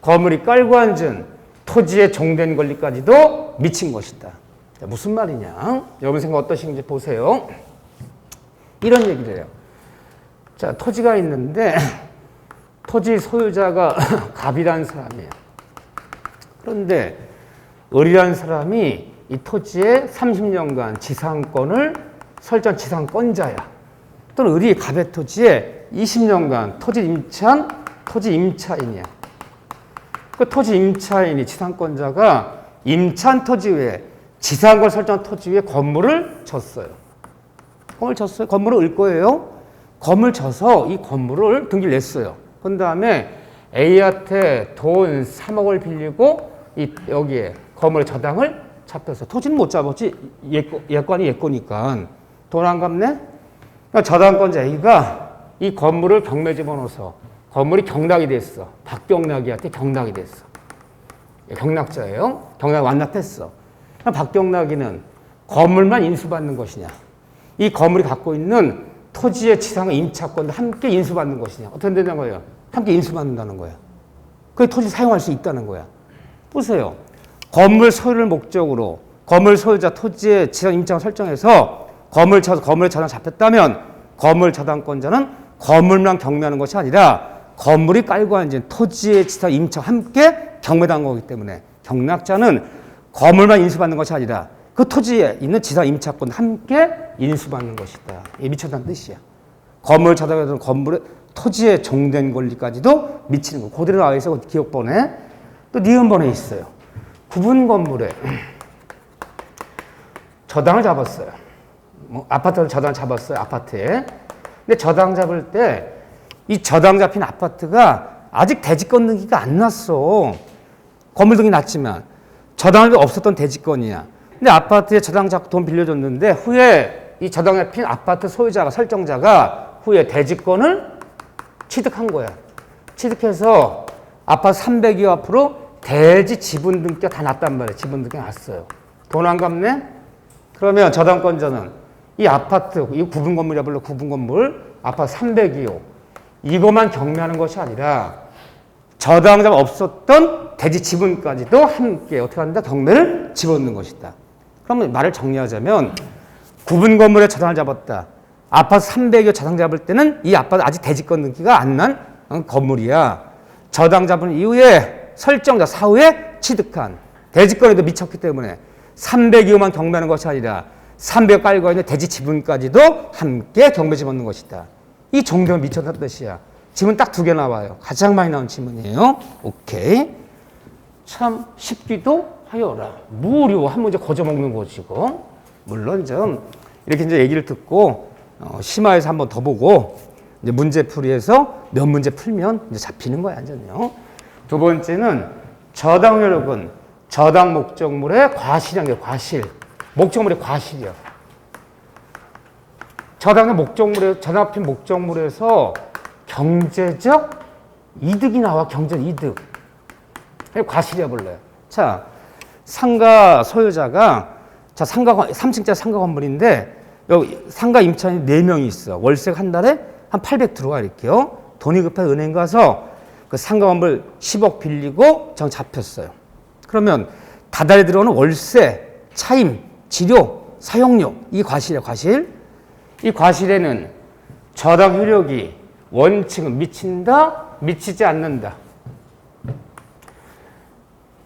건물이 깔고 앉은 토지의 종된 권리까지도 미친 것이다. 자, 무슨 말이냐? 여러분 생각 어떠신지 보세요. 이런 얘기를 해요. 자, 토지가 있는데 토지 소유자가 갑이라는 사람이에요. 그런데 을이라는 사람이 이 토지에 30년간 지상권을 설정 지상권자야. 또는 을이 갑의 토지에 20년간 토지 임차인이야. 그 토지 임차인이 지상권자가 임차한 토지 위에 지상권 설정한 토지 위에 건물을 졌어요. 건물을 을 거예요. 건물 져서 이 건물을 등기를 냈어요. 그 다음에 A한테 돈 3억을 빌리고 여기에 건물의 저당을 잡혔어. 토지는 못 잡았지. 예권이 예권이니까. 돈 안 갚네? 그러니까 저당권자 A가 이 건물을 경매 집어넣어서 건물이 경락이 됐어. 박경락이한테 경락이 됐어. 경락자예요. 경락 완납했어. 박경락이는 건물만 인수받는 것이냐. 이 건물이 갖고 있는 토지의 지상 임차권도 함께 인수받는 것이냐. 어떻게 된다는 거예요? 함께 인수받는다는 거야. 그 토지 사용할 수 있다는 거야. 보세요. 건물 소유를 목적으로 건물 소유자 토지의 지상 임차권 설정해서 건물 저당 잡혔다면 건물 저당권자는 건물만 경매하는 것이 아니라 건물이 깔고 앉은 토지의 지상 임차와 함께 경매당한 거기 때문에 경락자는 건물만 인수받는 것이 아니라 그 토지에 있는 지상 임차권도 함께 인수받는 것이다. 이게 미쳤다는 뜻이야. 건물 저당에서는 건물의 토지의 종된 권리까지도 미치는 거. 그대로 나와 있어. 기억번에 또 니은번에 있어요. 구분 건물에 저당을 잡았어요. 아파트를 저당 잡았어요. 아파트에. 근데 저당 잡을 때 이 저당 잡힌 아파트가 아직 대지권 등기가 안 났어. 건물 등기 났지만 저당이 없었던 대지권이야. 근데 아파트에 저당 잡고 돈 빌려줬는데 후에 이 저당 잡힌 아파트 소유자가 설정자가 후에 대지권을 취득한 거야. 취득해서 아파트 300여 앞으로 대지 지분 등기가 다 났단 말이에요. 지분 등기가 났어요. 돈 안 갚네? 그러면 저당권자는 이 아파트, 이 구분 건물이라 불러 구분 건물, 아파트 300이요. 이것만 경매하는 것이 아니라 저당자가 없었던 대지 지분까지도 함께 어떻게 한다? 경매를 집어넣는 것이다. 그러면 말을 정리하자면 구분 건물에 저당을 잡았다. 아파트 300여 저당 잡을 때는 이 아파트 아직 대지권 등기가 안 난 건물이야. 저당 잡은 이후에 설정자 사후에 취득한 대지권에도 미쳤기 때문에 302호만 경매하는 것이 아니라 300 깔고 있는 대지 지분까지도 함께 경매 집어넣는 것이다. 이 종경을 미쳤다는 뜻이야. 지문 딱 2개 나와요. 가장 많이 나온 지문이에요. 오케이. 참 쉽기도 하여라. 무료 한 문제 거저 먹는 것이고, 물론 좀 이렇게 이제 얘기를 듣고 심화해서 한번 더 보고 이제 문제풀이에서 몇 문제 풀면 이제 잡히는 거야, 완전요. 두 번째는 저당 효력은 저당 목적물의 과실이란 과실. 목적물의 과실이요. 저당의 목적물에, 저당합힌 목적물에서 경제적 이득이 나와, 경제적 이득. 과실이라 불러요. 자, 상가 소유자가, 자, 3층짜리 상가 건물인데, 여기 상가 임차인이 4명이 있어. 월세가 한 달에 한 800 들어와, 이렇게요. 돈이 급해 은행 가서 그 상가 건물 10억 빌리고 정 잡혔어요. 그러면 다달이 들어오는 월세, 차임, 지료, 사용료, 이게 과실이에요, 과실. 이 과실에는 저당 효력이 원칙은 미친다, 미치지 않는다.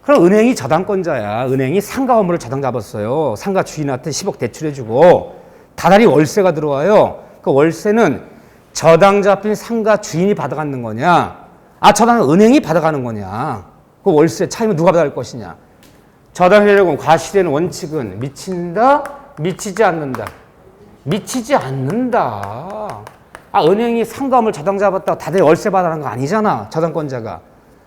그럼 은행이 저당권자야. 은행이 상가 건물을 저당 잡았어요. 상가 주인한테 10억 대출해주고 다달이 월세가 들어와요. 그 월세는 저당 잡힌 상가 주인이 받아가는 거냐? 아, 저당은 은행이 받아가는 거냐? 그 월세 차이면 누가 받아갈 것이냐? 저당 효력은 과실에는 원칙은 미친다, 미치지 않는다. 미치지 않는다. 아, 은행이 상가 건물 저당 잡았다고 다들 월세 받아가는 거 아니잖아, 저당권자가.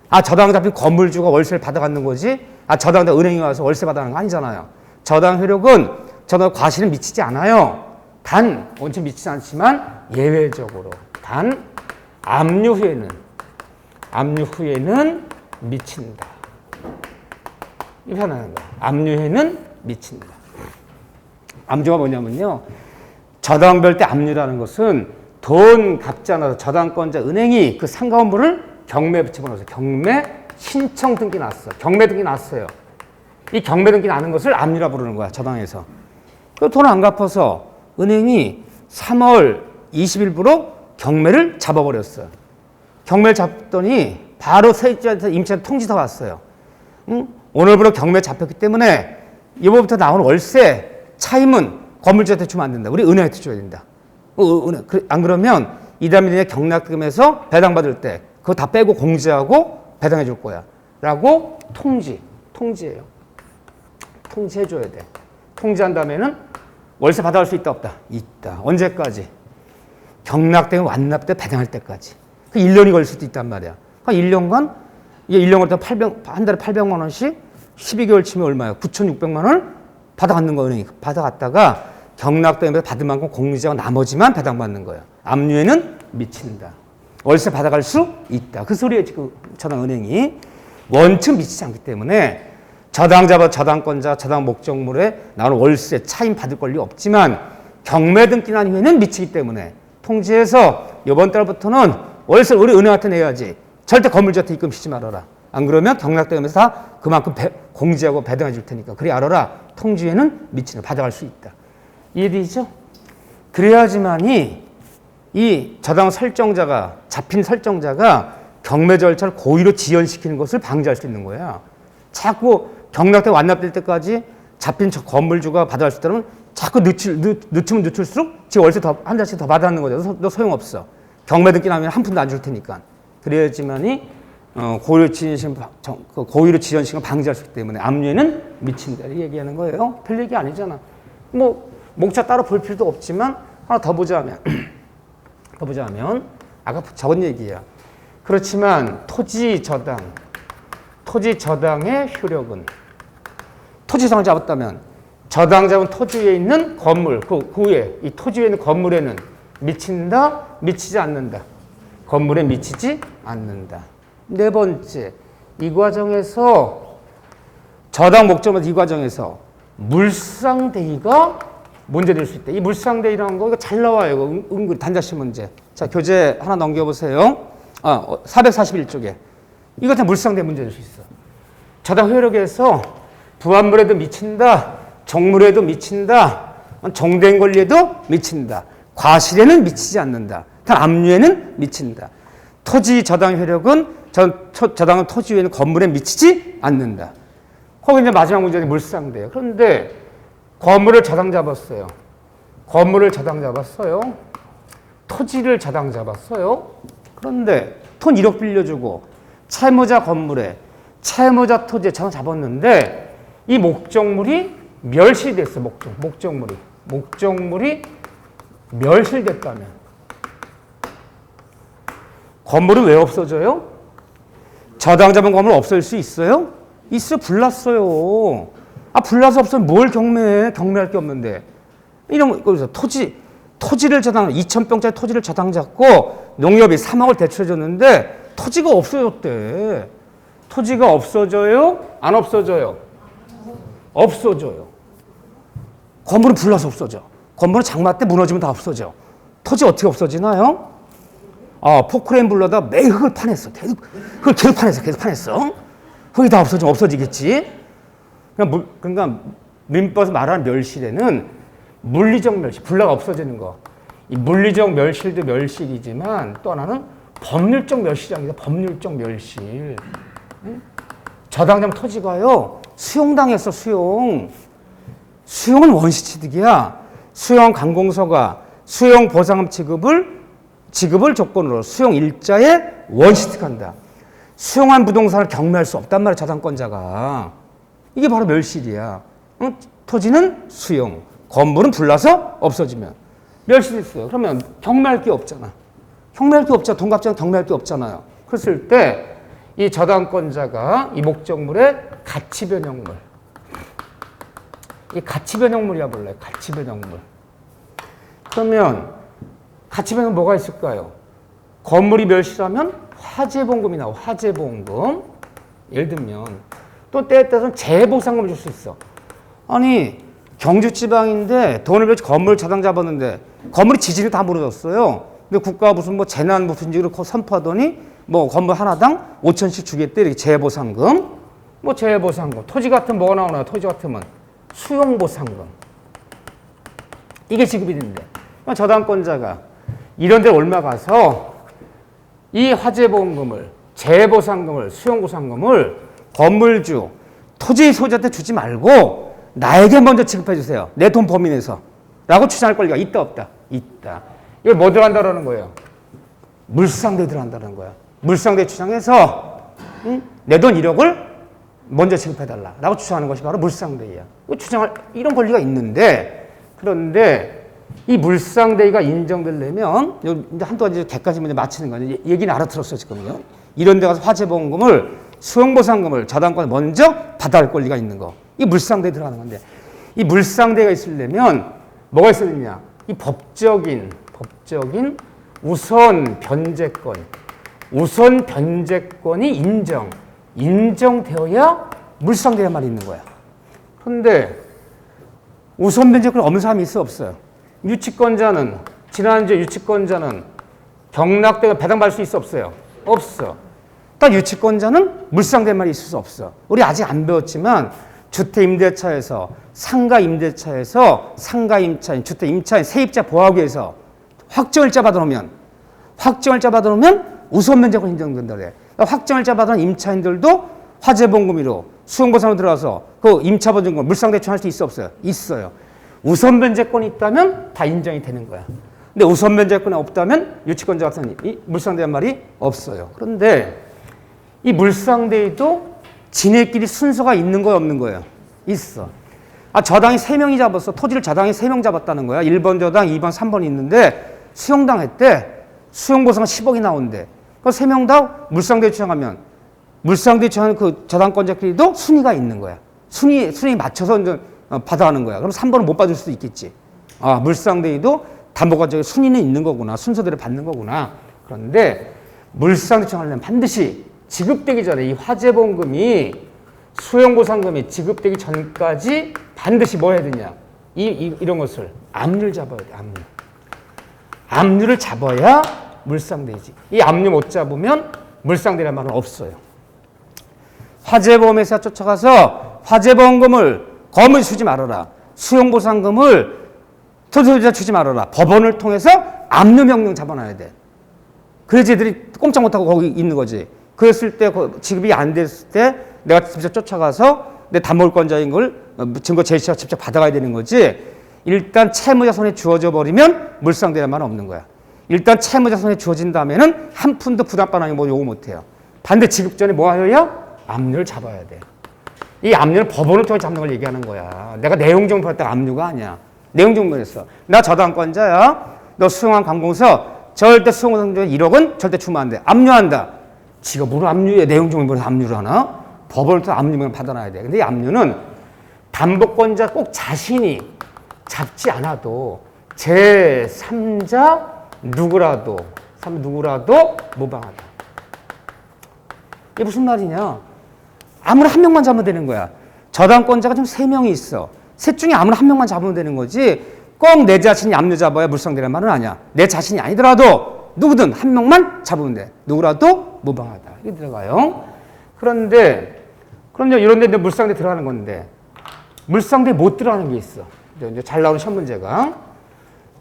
아, 저당 잡힌 건물주가 월세를 받아가는 거지? 아, 저당자 은행이 와서 월세 받아가는 거 아니잖아요. 저당 효력은 저당 과실은 미치지 않아요. 단, 원칙 미치지 않지만 예외적으로. 단, 압류 후에는 미친다. 이렇게 하는 거야. 압류 후에는 미친다. 압류가 뭐냐면요. 저당별 때 압류라는 것은 돈 갚지 않아서 저당권자 은행이 그 상가 건물을 경매에 붙여버려서 경매 신청 등기 났어. 경매 등기 났어요. 이 경매 등기 나는 것을 압류라 부르는 거야, 저당에서. 그 돈 안 갚아서 은행이 3월 20일부로 경매를 잡아버렸어요. 경매를 잡더니 바로 세입자한테 임차인 통지가 왔어요. 응? 오늘부로 경매 잡혔기 때문에 이번부터 나오는 월세 차임은 건물주한테 주면 안 된다. 우리 은행한테 줘야 된다. 안 그러면 이담일에 경락금에서 배당받을 때 그거 다 빼고 공제하고 배당해 줄 거야. 라고 통지예요. 통지해 줘야 돼. 통지한 다음에는 월세 받아갈 수 있다, 없다? 있다. 언제까지? 경락되면 완납 때 배당할 때까지. 그 1년이 걸릴 수도 있단 말이야. 그러니까 1년간, 이게 1년 걸릴 때 한 달에 800만 원씩 12개월 치면 얼마야? 9,600만 원을 받아갔는 거예요, 은행이. 받아갔다가 경락되면서 받은 만큼 공제하고 나머지만 배당받는 거예요. 압류에는 미친다. 월세 받아갈 수 있다. 그 소리에 지금 저당은행이 원칙 미치지 않기 때문에 저당자와 저당권자, 저당 목적물에 나오는 월세 차임 받을 권리 없지만 경매 등기 난 후에는 미치기 때문에 통지해서 이번 달부터는 월세를 우리 은행한테 내야지. 절대 건물주한테 입금시키지 말아라. 안 그러면 경락되면서 다 그만큼 공제하고 배당해 줄 테니까. 그리 알아라. 통지에는 미치는 받아갈 수 있다. 이해되죠? 그래야지만이 이 저당 설정자가, 잡힌 설정자가 경매 절차를 고의로 지연시키는 것을 방지할 수 있는 거야. 자꾸 경락대 완납될 때까지 잡힌 저 건물주가 받아갈 수 있다면 자꾸 늦추면 늦출수록 지금 월세 한 달씩 더 받아가는 거죠. 너 소용없어. 경매 등기 나면 한 푼도 안 줄 테니까. 그래야지만이 고의로 지연시키는 방지할 수 있기 때문에 압류에는 미친다. 이 얘기하는 거예요. 별 얘기 아니잖아. 뭐 목차 따로 볼 필요도 없지만 하나 더 보자면 아까 적은 얘기야. 그렇지만 토지 저당의 효력은 토지상을 잡았다면 저당 잡은 토지 위에 있는 건물 그 위에 이 토지 위에 있는 건물에는 미친다, 미치지 않는다. 건물에 미치지 않는다. 네 번째, 이 과정에서 저당 목적물 이 과정에서 물상대의가 문제될 수 있다. 이 물상대의라는 거 이거 잘 나와요. 은근 단자식 문제. 자, 교재 하나 넘겨보세요. 441쪽에. 이거 다 물상대의 문제될 수 있어. 저당 효력에서 부합물에도 미친다. 정물에도 미친다. 정된 권리에도 미친다. 과실에는 미치지 않는다. 단 압류에는 미친다. 토지 저당 효력은 저당은 토지 위에는 건물에 미치지 않는다. 거기 이제 마지막 문제는 물상대예요. 그런데 건물을 저당 잡았어요. 토지를 저당 잡았어요. 그런데 돈 1억 빌려주고 채무자 건물에 채무자 토지에 자산 잡았는데 이 목적물이 멸실됐어. 목적물이 멸실됐다면 건물은 왜 없어져요? 저당 잡은 건물 없어질 수 있어요? 있어요. 불났어요. 불나서 없으면 뭘 경매해? 경매할 게 없는데. 이런 거, 토지를 저당, 2,000평짜리 토지를 저당 잡고 농협이 3억을 대출해줬는데 토지가 없어졌대. 토지가 없어져요? 안 없어져요? 없어져요. 건물은 불나서 없어져. 건물은 장마 때 무너지면 다 없어져. 토지 어떻게 없어지나요? 포크레인 불러다 매일 흙을 파냈어. 계속 파냈어. 흙이 다 없어지면 없어지겠지. 그러니까 민법에서 말하는 멸실에는 물리적 멸실, 불나가 없어지는 거. 이 물리적 멸실도 멸실이지만 또 하나는 법률적 멸실입니다. 법률적 멸실. 저당장 토지가요, 수용당했어, 수용은 원시취득이야. 수용 관공서가 수용 보상금 지급을 조건으로 수용 일자에 원시취득한다. 수용한 부동산을 경매할 수 없단 말이야, 저당권자가. 이게 바로 멸실이야. 토지는 수용, 건물은 불나서 없어지면 멸실했어요. 그러면 경매할 게 없잖아. 돈 갚지 않으면 경매할 게 없잖아요. 그랬을 때 이 저당권자가 이 목적물의 가치변형물, 이 가치변형물이라 불러요. 가치변형물. 그러면 가치변형 뭐가 있을까요? 건물이 멸실하면 화재보험금이 나와. 화재보험금. 예를 들면 또 때에 따라서는 재보상금을 줄 수 있어. 아니 경주지방인데 돈을 벌지 건물 저당 잡았는데 건물이 지진이 다 무너졌어요. 근데 국가가 무슨 재난 무슨지를 선포하더니 건물 하나당 5천씩 주겠대. 이렇게 재보상금. 재보상금. 토지 같으면 뭐가 나오나요? 토지 같으면 수용보상금. 이게 지급이 되는데 저당권자가 이런 데 올라가서 이 화재보험금을, 재보상금을, 수용보상금을 건물주, 토지 소유자한테 주지 말고 나에게 먼저 지급해 주세요. 내 돈 범위 내에서. 라고 주장할 권리가 있다 없다? 있다. 이걸 뭐 들어간다라는 거예요? 물상대 들어간다는 거야. 물상대 주장해서 내 돈 1억을 먼저 지급해달라 라고 주장하는 것이 바로 물상대위야. 주장할 이런 권리가 있는데, 그런데 이 물상대위가 인정되려면 이제 한두 가지 객관식 문제 맞히는 거예요. 얘기는 알아들었어요 지금요. 이런 데 가서 화재보험금을, 수용보상금을 저당권에 먼저 받아야 할 권리가 있는 거. 이 물상대에 들어가는 건데, 이 물상대가 있으려면 뭐가 있어야 되냐? 이 법적인 우선 변제권이 인정되어야 물상대란 말이 있는 거야. 그런데 우선 변제권이 없는 사람이 있어 없어요? 지난주에 유치권자는 경락대가 배당받을 수 있어 없어요? 없어. 딱 유치권자는 물상대 말이 있을 수 없어. 우리 아직 안 배웠지만 주택임대차에서 상가임차인 주택임차인 세입자 보호하기위해서 확정일자 받아놓으면 우선변제권 인정된다 그래. 확정일자 받아놓은 임차인들도 화재보험금으로 수용보상으로 들어가서 그 임차보증금 물상대출할 수 있어 없어요? 있어요. 우선변제권이 있다면 다 인정이 되는 거야. 근데 우선변제권이 없다면 유치권자 같은 이 물상대란 말이 없어요. 그런데 이 물상대에도 지네끼리 순서가 있는 거예요, 없는 거예요? 있어. 저당이 3명이 잡았어. 토지를 저당이 3명 잡았다는 거야. 1번 저당, 2번, 3번이 있는데 수용당했대. 수용보상은 10억이 나온대. 그 3명 다 물상대 주장하면 물상대 주장하는 그 저당권자끼리도 순위가 있는 거야. 순위 맞춰서 이제 받아가는 거야. 그럼 3번은 못 받을 수도 있겠지. 물상대에도 담보가적인 순위는 있는 거구나. 순서대로 받는 거구나. 그런데 물상대 주장하려면 반드시 지급되기 전에 이 화재보험금이 수용보상금이 지급되기 전까지 반드시 뭐 해야 되냐? 이런 것을 압류를 잡아야 돼. 압류를 잡아야 물상대이지. 이 압류 못 잡으면 물상대란 말은 없어요. 화재보험회사 쫓아가서 화재보험금을 건물 주지 말아라. 수용보상금을 토지소유자 주지 말아라. 법원을 통해서 압류명령 잡아놔야 돼. 그래야지 애들이 꼼짝 못하고 거기 있는 거지. 그랬을 때 지급이 안 됐을 때 내가 직접 쫓아가서 내 담보권자인 걸 증거 제시하고 직접 받아가야 되는 거지. 일단 채무자 손에 주어져 버리면 물상대란 말은 없는 거야. 일단 채무자 손에 주어진 다음에는 한 푼도 부담 반환이 요구 못해요. 반대 지급 전에 뭐 하여야? 압류를 잡아야 돼. 이 압류는 법원을 통해 잡는 걸 얘기하는 거야. 내가 내용정보했다가 압류가 아니야. 내용정보했어. 나 저당권자야. 너 수용한 관공서 절대 수용상조 1억은 절대 주면 안 돼. 압류한다. 지가 뭘 압류해. 내용정보에서 압류를 하나? 법원을 통해 압류만 받아놔야 돼. 근데 이 압류는 담보권자 꼭 자신이 잡지 않아도 제3자 누구라도 무방하다. 이게 무슨 말이냐? 아무나 한 명만 잡으면 되는 거야. 저당권자가 지금 3명이 있어. 셋 중에 아무나 한 명만 잡으면 되는 거지. 꼭 내 자신이 압류 잡아야 물상되는 말은 아니야. 내 자신이 아니더라도 누구든 한 명만 잡으면 돼. 누구라도 무방하다. 이게 들어가요. 그런데 이런 데 물상대 들어가는 건데 물상대 못 들어가는 게 있어. 이제 잘 나오는 시험 문제가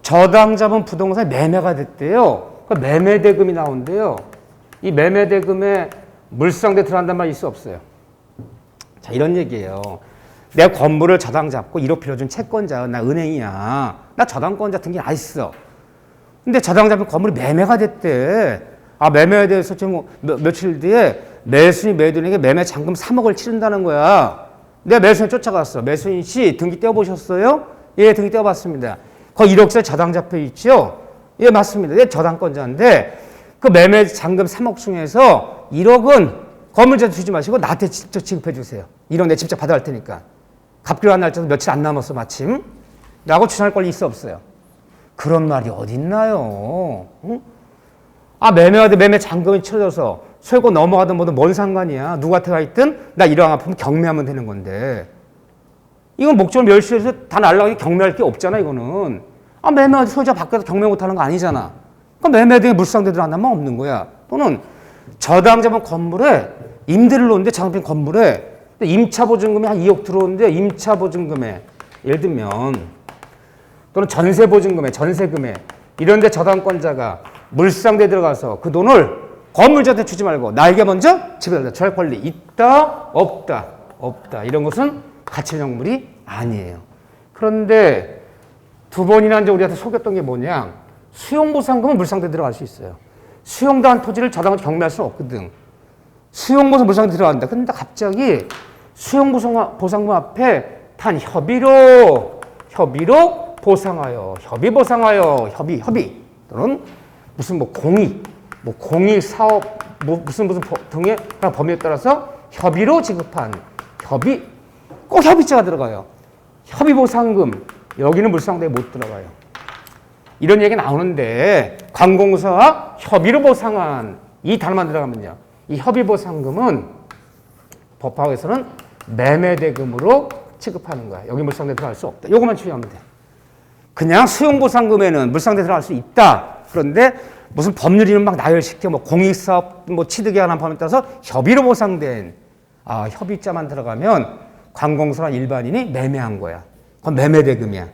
저당 잡은 부동산이 매매가 됐대요. 그 매매대금이 나온대요. 이 매매대금에 물상대 들어간단 말이 있어 없어요? 자, 이런 얘기예요. 내 건물을 저당 잡고 1억 빌려준 채권자, 나 은행이야. 나 저당권자 등기 안 있어. 근데 저당 잡은 건물이 매매가 됐대. 아, 매매에 대해서 지금 며칠 뒤에 매수인이 매도인에게 매매 잔금 3억을 치른다는 거야. 내가 매수인 쫓아갔어. 매수인 씨 등기 떼어보셨어요? 예, 등기 떼어봤습니다. 거기 1억짜리 저당 잡혀 있죠? 예, 맞습니다. 예, 저당권자인데 그 매매 잔금 3억 중에서 1억은 건물주한테 주지 마시고 나한테 직접 지급해 주세요. 1억 내 직접 받아갈 테니까. 갚기로 날짜도 며칠 안 남았어 마침. 라고 주장할 권리 있어 없어요? 그런 말이 어딨나요? 응? 아, 매매하되 매매 잔금이 치러져서 쇠고 넘어가든 뭐든 뭔 상관이야. 누구한테 가 있든 나 이러한 아프면 경매하면 되는 건데 이건 목적을 멸시해서 다 날라가게 경매할 게 없잖아. 이거는 아, 매매하되 소유자 바꿔서 경매 못하는 거 아니잖아. 그러니까 매매 등에 물상대 들어간다면 없는 거야. 또는 저당 잡은 건물에 임대를 놓는데 저당 잡은 건물에 임차 보증금이 한 2억 들어오는데 임차 보증금에 예를 들면 또는 전세 보증금에 전세금에 이런 데 저당권자가 물상대 들어가서 그 돈을 건물주한테 주지 말고 나에게 먼저 지불한다. 저할 권리 있다 없다 이런 것은 가치명물이 아니에요. 그런데 두 번이나 이제 우리한테 속였던 게 뭐냐? 수용보상금은 물상대 들어갈 수 있어요. 수용당한 토지를 저당을 경매할 수는 없거든. 수용보상 물상대 들어간다. 근데 갑자기 수용보상금 앞에 단 협의로 보상하여 협의 또는 무슨 공익 사업 무슨 등의 범위에 따라서 협의로 지급한 꼭 협의자가 들어가요. 협의보상금 여기는 물상대에 못 들어가요. 이런 얘기 나오는데 관공서와 협의로 보상한 이 단어만 들어가면요. 이 협의보상금은 법학에서는 매매대금으로 취급하는 거야. 여기 물상대 들어갈 수 없다. 요것만注意하면 돼. 그냥 수용보상금에는 물상대 들어갈 수 있다. 그런데 무슨 법률이면 막 나열시켜 공익사업 취득에 관한 법에 따라서 협의로 보상된 협의자만 들어가면 관공서나 일반인이 매매한 거야. 그건 매매대금이야.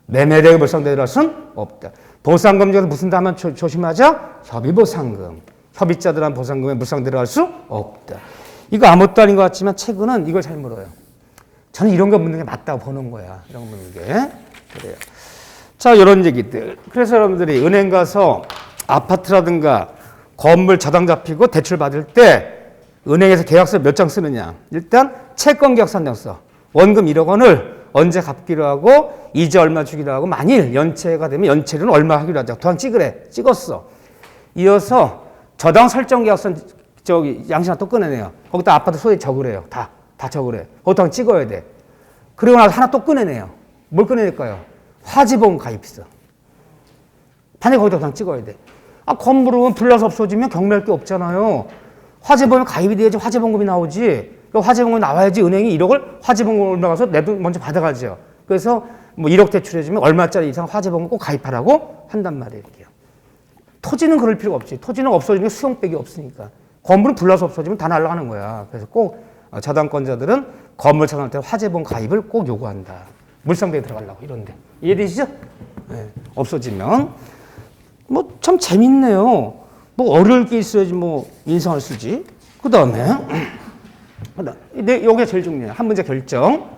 매매대금 물상대 들어갈 수는 없다. 보상금 중에서 무슨 다만 조심하자? 협의보상금. 협의자들한 보상금에 물상대 들어갈 수 없다. 이거 아무것도 아닌 것 같지만 최근은 이걸 잘 물어요. 저는 이런 거 묻는 게 맞다고 보는 거야. 이런 거 묻는 게. 그래요. 자, 이런 얘기들. 그래서 여러분들이 은행 가서 아파트라든가 건물 저당 잡히고 대출 받을 때 은행에서 계약서 몇 장 쓰느냐. 일단 채권 계약서 한 장 써. 원금 1억 원을 언제 갚기로 하고 이자 얼마 주기로 하고 만일 연체가 되면 연체료는 얼마 하기로 하자. 도장 찍으래. 찍었어. 이어서 저당 설정 계약서 양심 하나 또 꺼내내요. 거기다 아파트 소액 적으래요. 다 적으래. 거기다 찍어야 돼. 그리고 나서 하나 또 꺼내내요. 뭘 꺼내낼까요? 화재보험 가입서. 반드시 거기다 그냥 찍어야 돼. 건물은 불나서 없어지면 경매할 게 없잖아요. 화재보험에 가입이 돼야지 화재보험금이 나오지. 화재보험금이 나와야지 은행이 1억을 화재보험금을 올라가서 내 돈 먼저 받아가죠. 그래서 1억 대출해주면 얼마짜리 이상 화재보험금 꼭 가입하라고 한단 말이에요. 토지는 그럴 필요가 없지. 토지는 없어지는 게 수용백이 없으니까. 건물은 불나서 없어지면 다 날아가는 거야. 그래서 꼭 저당권자들은 건물 저당할 때 화재보험 가입을 꼭 요구한다. 물상대에 들어가려고 이런데. 이해되시죠? 네. 없어지면. 참 재밌네요. 어려울 게 있어야지 인상을 쓰지. 그 다음에 여기가 제일 중요해요. 한 문제 결정.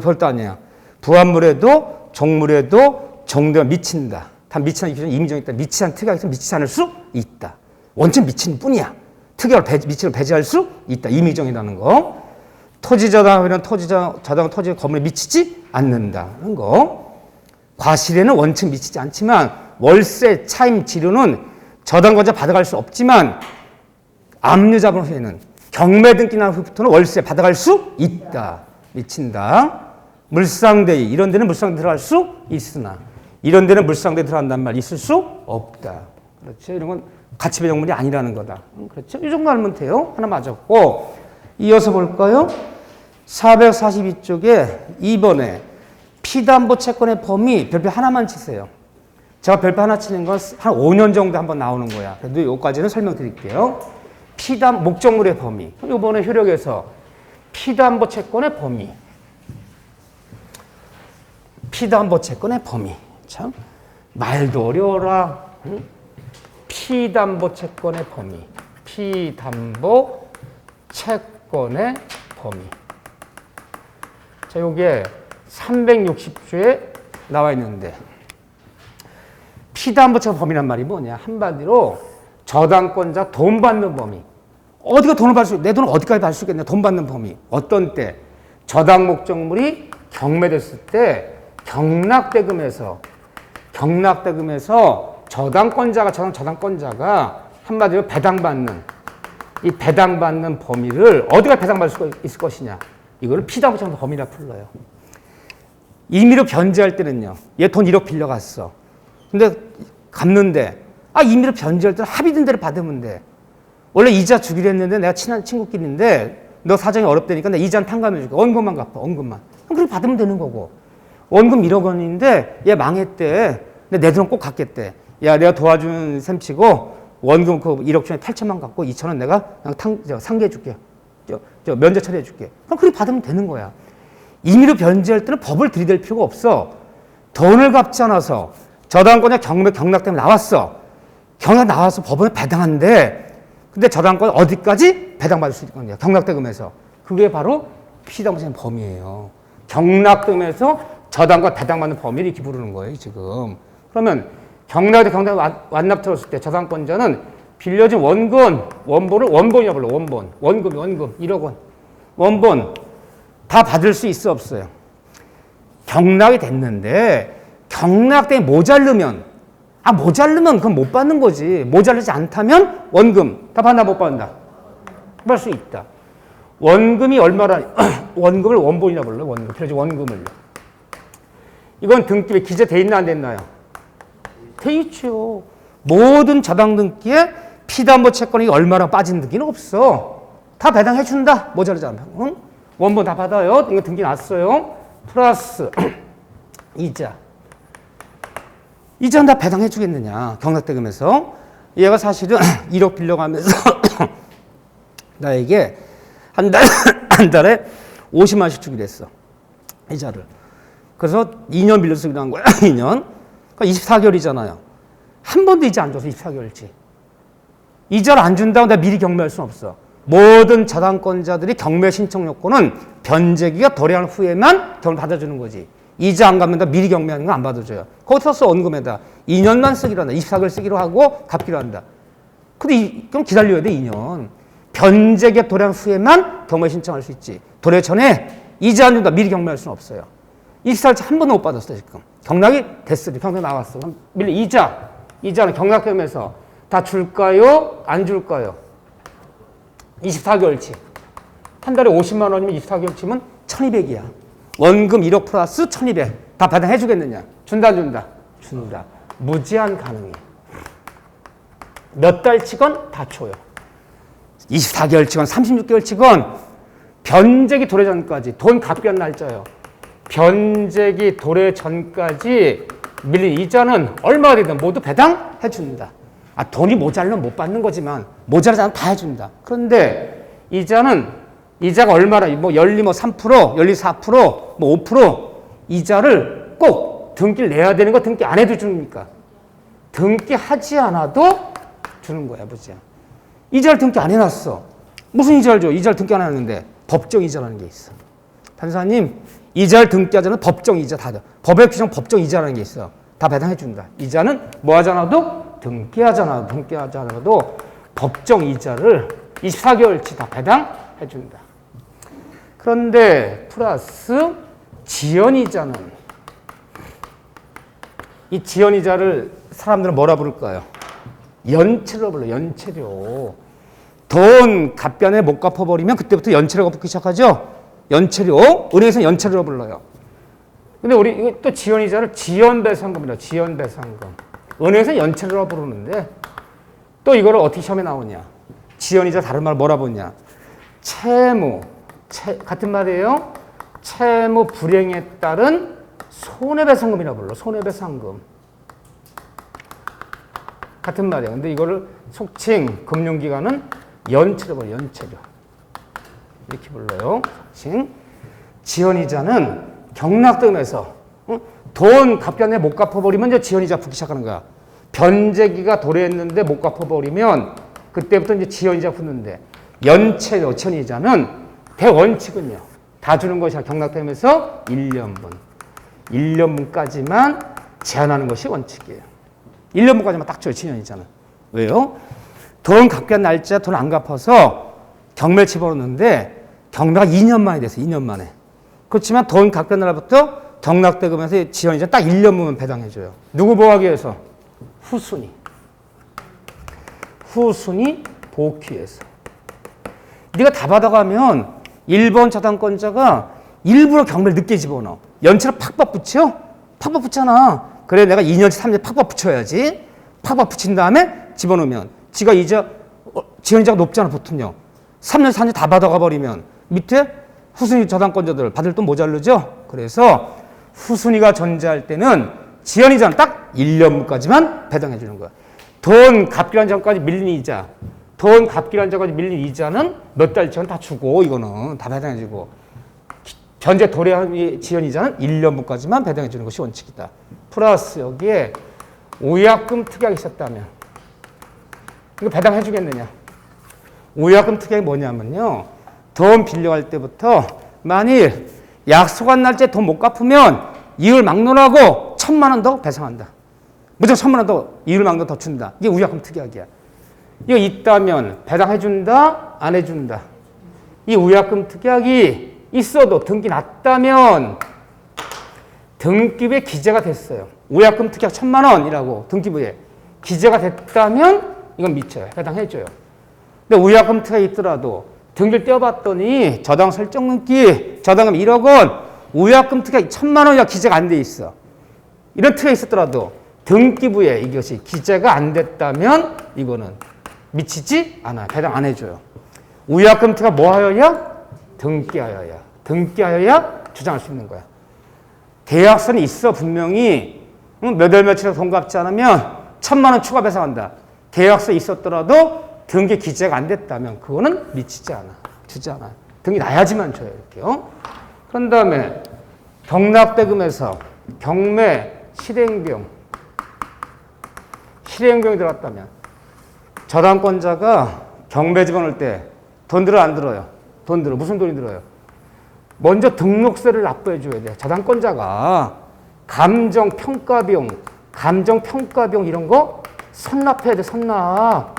별도 아니야. 부합물에도 종물에도 정도가 미친다. 다 미치는 기준은 임의정이 있다. 미치한 특약에서 미치지 않을 수 있다. 원칙 미치는 뿐이야. 특별 미치를 배제할 수 있다. 임의정이라는 거. 토지저당이란 저당은 토지 건물에 미치지 않는다는 거. 과실에는 원칙 미치지 않지만 월세 차임 지료는 저당권자 받아갈 수 없지만 압류자본 후에는 경매 등기 난 후부터는 월세 받아갈 수 있다. 미친다. 물상대위 이런 데는 물상대 들어갈 수 있으나 이런 데는 물상대 들어간단 말 있을 수 없다. 그렇죠. 이런 건 가치배정물이 아니라는 거다. 그렇죠. 이 정도 알면 돼요. 하나 맞았고 이어서 볼까요? 442쪽에 2번에 피담보 채권의 범위 별표 하나만 치세요. 제가 별표 하나 치는 건 한 5년 정도 한번 나오는 거야. 그래도 여기까지는 설명드릴게요. 피담 목적물의 범위. 이번에 효력에서 피담보 채권의 범위. 피담보 채권의 범위. 참 말도 어려워라. 피담보 채권의 범위. 피담보 채권의 범위. 자, 요게 360조에 나와 있는데 피담보 채권 범위란 말이 뭐냐? 한마디로 저당권자 돈 받는 범위. 어디가 돈을 받을 수 있, 내 돈을 어디까지 받을 수 있겠냐? 돈 받는 범위. 어떤 때? 저당 목적물이 경매됐을 때 경락대금에서 저당권자가 한마디로 배당받는 이 배당받는 범위를 어디가 배당받을 수 있을 것이냐? 이거를 피담보 채권 범위라 불러요. 임의로 변제할 때는요. 얘 돈 1억 빌려갔어. 근데 갚는데 임의로 변제할 때는 합의된 대로 받으면 돼. 원래 이자 주기로 했는데 내가 친한 친구끼리인데 너 사정이 어렵다니까 내가 이자는 탕감해줄게. 원금만 갚아. 원금만. 그럼 그렇게 받으면 되는 거고. 원금 1억 원인데 얘 망했대. 근데 내 돈은 꼭 갚겠대. 야 내가 도와준 셈 치고 원금 그 1억 중에 8천만 갖고 2천원 내가 그냥 상계해줄게. 면제 처리해줄게. 그럼 그렇게 받으면 되는 거야. 임의로 변제할 때는 법을 들이댈 필요가 없어. 돈을 갚지 않아서 저당권자 경락 때문에 나왔어. 경락 나와서 법원에 배당한대. 근데 저당권 어디까지 배당받을 수 있는 거냐? 경락대금에서. 그게 바로 피담보 채권 범위예요. 경락대금에서 저당권 배당받는 범위를 이렇게 부르는 거예요, 지금. 그러면 경락에 완납 들었을 때 저당권자는 빌려진 원본을 원본이라고 불러. 원금 1억 원. 원본 다 받을 수 있어 없어요? 경락이 됐는데 경락 때문에 모자르면 그건 못 받는 거지. 모자르지 않다면 원금 다 받나 못 받는다? 받을 수 있다. 원금이 얼마나 원금을 원본이라고 불러요. 원금. 그래서 원금을. 이건 등기에 기재돼 있나 안 됐나요? 돼 있죠. 모든 저당 등기에 피담보 채권이 얼마나 빠진 등기는 없어. 다 배당해 준다. 모자르지 않다. 응? 원본 다 받아요. 이거 등기 났어요. 플러스 이자는 다 배당해 주겠느냐. 경락대금에서. 얘가 사실은 1억 빌려가면서 나에게 한 달에 50만 원씩 주기로 했어. 이자를. 그래서 2년 빌려 쓰기로 한 거야. 2년. 그러니까 24개월이잖아요. 한 번도 이자 안 줘서 24개월치. 이자를 안 준다고 내가 미리 경매할 수는 없어. 모든 저당권자들이 경매 신청 요건은 변제기가 도래한 후에만 경매 받아주는 거지. 이자 안 갚는다 미리 경매하는 거 안 받아줘요. 거기서 써 원금에다 2년만 쓰기로 한다. 24개월 쓰기로 하고 갚기로 한다. 근데 그럼 기다려야 돼 2년. 변제기가 도래한 후에만 경매 신청할 수 있지. 도래 전에 이자 안 준다 미리 경매할 수는 없어요. 24일치 한 번도 못 받았어 지금. 경락이 됐어. 경락 나왔어. 그럼 밀리 이자는 경락되면서 다 줄까요? 안 줄까요? 24개월치. 한 달에 50만 원이면 24개월치면 1200이야. 원금 1억 플러스 1200. 다 배당해 주겠느냐? 준다, 안 준다? 준다. 무제한 가능해. 몇 달치건 다 줘요. 24개월치건 36개월치건 변제기 도래 전까지 돈 갚기 한 날짜요. 변제기 도래 전까지 밀린 이자는 얼마가 되든 모두 배당해 준다. 돈이 모자르면 못 받는 거지만 모자르지 않으면 다 해준다. 그런데 이자가 얼마나 연리 3%, 연리 4%, 5% 이자를 꼭 등기를 내야 되는 거 등기 안 해도 줍니까? 등기하지 않아도 주는 거야, 보자. 이자를 등기 안 해놨어. 무슨 이자를 줘? 이자를 등기 안 해놨는데 법정 이자라는 게 있어. 판사님, 이자를 등기하지 않아도 법정 이자 다 돼. 법에 규정 법정 이자라는 게 있어. 다 배당해 준다. 이자는 뭐 하지 않아도 등기하지 않아도 법정 이자를 24개월치 다 배당해준다. 그런데 플러스 지연이자는, 이 지연이자를 사람들은 뭐라 부를까요? 연체로 불러요. 연체료. 돈 갚변에 못 갚아버리면 그때부터 연체료가 붙기 시작하죠. 연체료. 은행에서는 연체료로 불러요. 근데 우리 또 지연이자를 지연배상금이라고. 지연배상금. 은행에서는 연체료로 부르는데 또 이거를 어떻게 시험에 나오냐. 지연이자 다른 말 뭐라 보냐. 채무. 같은 말이에요. 채무 불이행에 따른 손해배상금이라고 불러. 손해배상금. 같은 말이에요. 근데 이거를 속칭 금융기관은 연체료 불러요. 연체료. 이렇게 불러요. 속칭. 지연이자는 경락등에서 돈 갚기 못 갚아버리면 이제 지연이자 붙기 시작하는 거야. 변제기가 도래했는데 못 갚아버리면 그때부터 이제 지연이자 붙는데, 연체료, 지연이자는 대원칙은요. 다 주는 것이 경락되면서 1년분. 1년분까지만 제한하는 것이 원칙이에요. 1년분까지만 딱 줘요, 지연이자는. 왜요? 돈 갚기 한 날짜 돈 안 갚아서 경매 집어넣는데 경매가 2년 만에 됐어요. 2년 만에. 그렇지만 돈 갚기 한 날부터 경락대금에서 지연이자 딱 1년분만 배당해줘요. 누구 보호하기 위해서? 후순위. 후순위 보호하기 위해서. 네가 다 받아가면 1번 저당권자가 일부러 경매를 늦게 집어넣어. 연체로 팍팍 붙여? 팍팍 붙잖아. 그래 내가 2년치 3년치 팍팍 붙여야지. 팍팍 붙인 다음에 집어넣으면 지가 이자 지연이자가 높잖아. 보통요. 3년 4년 다 받아가 버리면 밑에 후순위 저당권자들 받을 돈 모자르죠. 그래서 후순위가 존재할 때는 지연이자는 딱 1년까지만 배당해 주는 거야. 돈 갚기란 전까지 밀린 이자, 돈 갚기란 전까지 밀린 이자는 몇 달 전 다 주고 이거는 다 배당해 주고, 현재 도래한 지연이자는 1년까지만 배당해 주는 것이 원칙이다. 플러스 여기에 우약금 특약이 있었다면 이거 배당해 주겠느냐? 우약금 특약이 뭐냐면요. 돈 빌려갈 때부터 만일 약속한 날짜에 돈 못 갚으면 이율 막론하고 1,000만 원 더 배상한다. 무조건 1,000만 원 더 이율 막론 더 준다. 이게 우약금 특약이야. 이거 있다면 배당해준다? 안 해준다? 이 우약금 특약이 있어도 등기 났다면 등기부에 기재가 됐어요. 우약금 특약 1,000만 원이라고 등기부에 기재가 됐다면 이건 미쳐요. 해당해줘요. 근데 우약금 특약이 있더라도 등기를 떼어봤더니 저당 설정 등기, 저당금 1억 원, 우약금 특약 1,000만 원이라 기재가 안 돼 있어. 이런 특약이 있었더라도 등기부에 이것이 기재가 안 됐다면 이거는 미치지 않아요. 배당 안 해줘요. 우약금 특약 뭐 하여야? 등기하여야. 등기하여야 주장할 수 있는 거야. 계약서는 있어 분명히. 몇 월 며칠에 돈 갚지 않으면 1,000만 원 추가 배상한다. 계약서 있었더라도 등기 기재가 안 됐다면 그거는 미치지 않아. 주지 않아. 등기 나야지만 줘요. 이렇게요. 그런 다음에 경락대금에서 경매 실행비용이 들어갔다면 저당권자가 경매 집어넣을 때 돈 들어 안 들어요? 돈 들어. 무슨 돈이 들어요? 먼저 등록세를 납부해 줘야 돼. 저당권자가 감정평가비용 이런 거 선납해야 돼. 선납.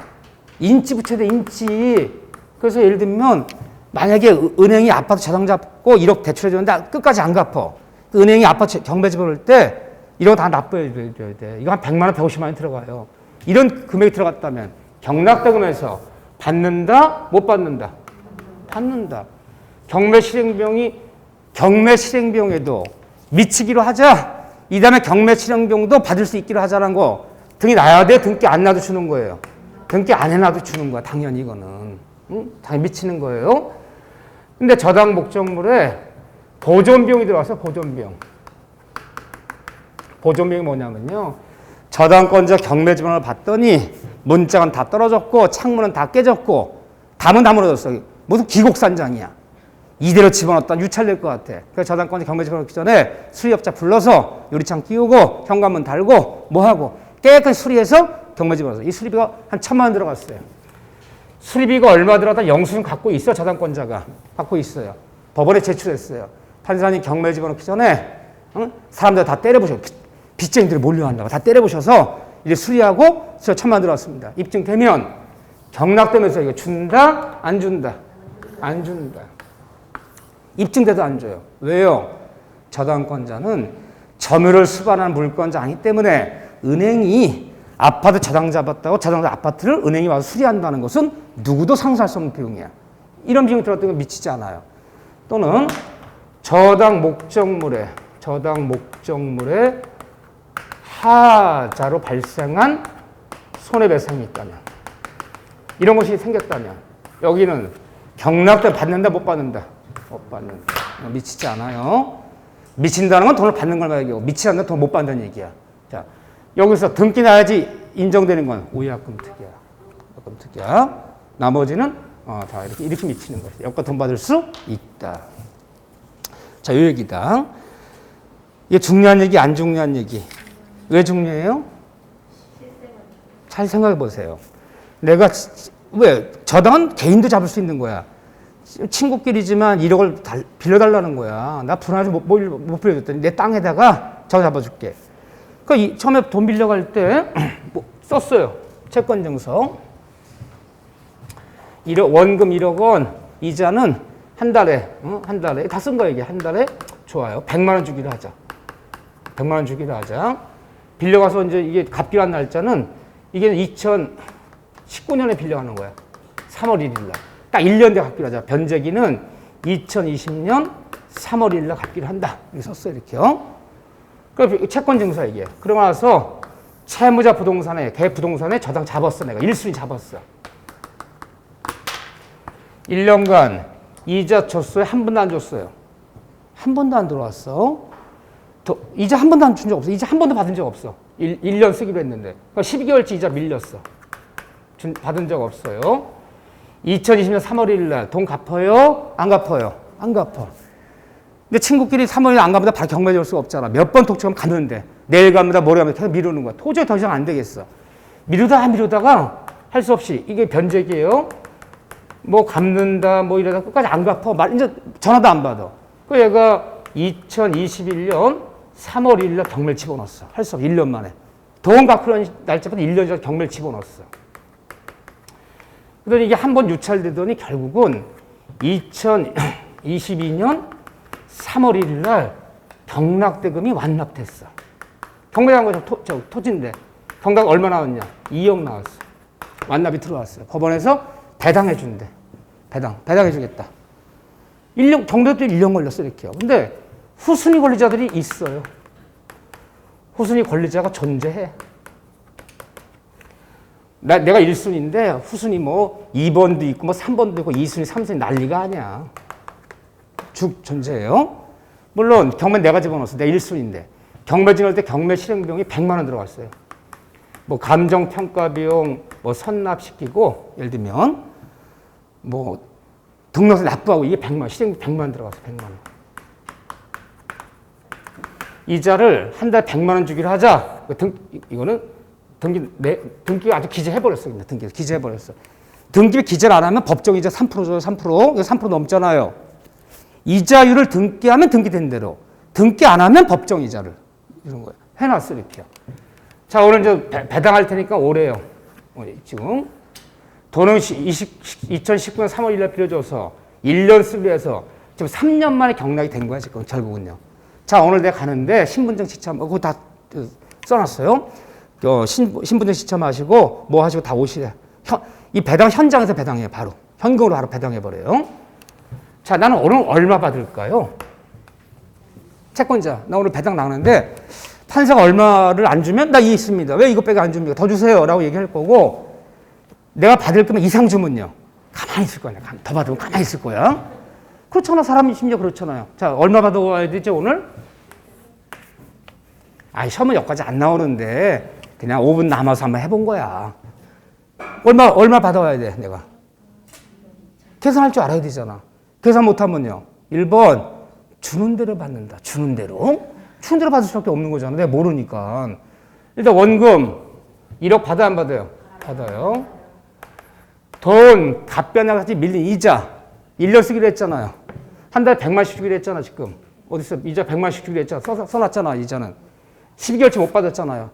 인치 붙여야 돼. 인치. 그래서 예를 들면 만약에 은행이 아파트 저당 잡고 1억 대출해 줬는데 끝까지 안 갚아. 은행이 아파트 경매 집어넣을 때 이런 거 다 납부해 줘야 돼. 이거 한 100만 원, 150만 원 들어가요. 이런 금액이 들어갔다면 경락대금에서 받는다? 못 받는다? 받는다. 경매 실행비용에도 미치기로 하자. 이 다음에 경매 실행비용도 받을 수 있기로 하자는 거. 등기 나야 돼? 등기 안 나도 주는 거예요. 등기 안 해놔도 주는 거야. 당연히 이거는. 응? 당연히 미치는 거예요. 근데 저당 목적물에 보존비용이 들어와서 보존비용. 보존비용이 뭐냐면요. 저당권자 경매 집어넣을 봤더니 문짝은 다 떨어졌고 창문은 다 깨졌고 담은 다 무너졌어. 무슨 기곡산장이야. 이대로 집어넣었다 유찰될 것 같아. 그래서 저당권자 경매 집어넣기 전에 수리업자 불러서 유리창 끼우고 현관문 달고 뭐하고 깨끗이 수리해서 경매 집어넣었어. 이 수리비가 한 1,000만 원 들어갔어요. 수리비가 얼마 들어갔다 영수증 갖고 있어. 저당권자가 갖고 있어요. 법원에 제출했어요. 판사님 경매 집어넣기 전에 사람들 다 때려보셔. 빚쟁이들이 몰려한다고 다 때려보셔서 이제 수리하고 1,000만 원 들어왔습니다. 입증되면 경락되면서 이거 준다? 안 준다? 안 준다. 입증돼도 안 줘요. 왜요? 저당권자는 점유를 수반한 물권자 아니기 때문에 은행이 아파트 저당 잡았다고 저당자 아파트를 은행이 와서 수리한다는 것은 누구도 상상할 수 없는 비용이야. 이런 비용이 들어갔던 건 미치지 않아요. 또는 저당 목적물에 하자로 발생한 손해배상이 있다면, 이런 것이 생겼다면, 여기는 경락대 받는다 못 받는다? 못 받는다. 미치지 않아요. 미친다는 건 돈을 받는 걸 말이고 미치지 않는 돈 못 받는다는 얘기야. 자, 여기서 등기 나야지 인정되는 건 오약금 특이야. 나머지는 다 이렇게 미치는 거지. 여기까 돈 받을 수 있다. 자, 이 얘기다. 이게 중요한 얘기, 안 중요한 얘기. 왜 중요해요? 잘 생각해 보세요. 내가 왜 저당은 개인도 잡을 수 있는 거야. 친구끼리지만 1억을 빌려달라는 거야. 나 불안해서 못 빌려줬더니 내 땅에다가 저거 잡아줄게. 그러니까 처음에 돈 빌려갈 때 뭐 썼어요. 채권증서. 원금 1억 원, 이자는 한 달에 다 쓴 거야 이게. 한 달에 좋아요. 100만 원 주기로 하자. 100만 원 주기로 하자. 빌려가서 이제 이게 갚기로 날짜는 이게 2019년에 빌려가는 거야. 3월 1일 날. 딱 1년 뒤에 갚기로 하자. 변제기는 2020년 3월 1일 날 갚기로 한다. 이렇게 썼어요, 이렇게요. 그 채권증서 이게. 그러고 나서 채무자 부동산에, 걔 부동산에 저당 잡았어, 내가. 1순위 잡았어. 1년간 이자 줬어요? 한 번도 안 줬어요? 한 번도 안 들어왔어. 이자 한 번도 안 준 적 없어. 이자 한 번도 받은 적 없어. 1년 쓰기로 했는데. 그러니까 12개월치 이자 밀렸어. 받은 적 없어요. 2020년 3월 1일 날 돈 갚아요? 안 갚아요? 안 갚아. 근데 친구끼리 3월 1일 안 갚으면 바로 경매 줄 수가 없잖아. 몇 번 독촉하면 갔는데 내일 갑니다, 모레 갑니다. 계속 미루는 거야. 도저히 더 이상 안 되겠어. 미루다가 할 수 없이 이게 변제기예요. 뭐 갚는다 뭐 이러다 끝까지 안 갚아. 이제 전화도 안 받아. 그 얘가 2021년 3월 1일 날 경매를 집어넣었어. 할 수 없어. 1년 만에. 돈 갚으려는 날짜부터 1년 전에 경매를 집어넣었어. 그러더니 이게 한 번 유찰되더니 결국은 2022년 3월 1일 날 경락대금이 완납됐어. 경매한 거 토지인데 경락 얼마 나왔냐? 2억 나왔어. 완납이 들어왔어요. 법원에서 배당해 준대. 배당해 주겠다. 1년, 경락도 1년 걸렸어, 이렇게요. 근데 후순위 권리자들이 있어요. 후순위 권리자가 존재해. 내가 1순위인데 후순위 뭐 2번도 있고 뭐 3번도 있고 2순위, 3순위 난리가 아니야. 쭉 존재해요. 물론 경매 내가 집어넣었어. 내가 1순위인데. 경매 지낼 때 경매 실행 비용이 100만 원 들어갔어요. 뭐 감정 평가 비용 뭐 선납시키고 예를 들면 뭐 등록세 납부하고 이게 100만 원, 실행 100만 원 들어갔어. 100만 원. 이자를 한 달 100만 원 주기로 하자. 이거는 등기가 아주 기재해버렸어. 등기를 기재해버렸어. 등기를 기재를 안 하면 법정이자 3%죠. 3%. 이거 3% 넘잖아요. 이자율을 등기하면 등기된 대로. 등기 안 하면 법정이자를. 이런 거예요. 해놨어, 이렇게요. 자, 오늘 이제 배당할 테니까 오래요. 지금. 돈은 2019년 3월 1일 빌려줘서 1년 쓰기로 해서 지금 3년 만에 경락이 된 거야, 지금 결국은요. 자, 오늘 내가 가는데 신분증 시참, 그거 다 써놨어요. 신분증 시참하시고 뭐 하시고 다 오시래. 이 배당 현장에서 배당해 바로. 현금으로 바로 배당해버려요. 자, 나는 오늘 얼마 받을까요? 채권자, 나 오늘 배당 나가는데 판사가 얼마를 안 주면 나 이 있습니다. 왜 이것밖에 안 줍니까? 더 주세요 라고 얘기할 거고 내가 받을 거면 이상 주면요. 가만히 있을 거야. 더 받으면 가만히 있을 거야. 그렇잖아. 사람이 심지어 그렇잖아요. 자, 얼마 받아와야 되지 오늘? 시험은 여기까지 안 나오는데 그냥 5분 남아서 한번 해본 거야. 얼마 받아와야 돼 내가? 계산할 줄 알아야 되잖아. 계산 못하면요. 1번 주는 대로 받는다. 주는 대로? 주는 대로 받을 수밖에 없는 거잖아. 내가 모르니까. 일단 원금 1억 받아 안 받아요? 받아요. 돈 답변하같이 밀린 이자 1년 쓰기로 했잖아요. 한 달에 100만씩 주기로 했잖아 지금. 어디서 이자 100만씩 주기로 했잖아. 써놨잖아 이자는. 12개월치 못 받았잖아요.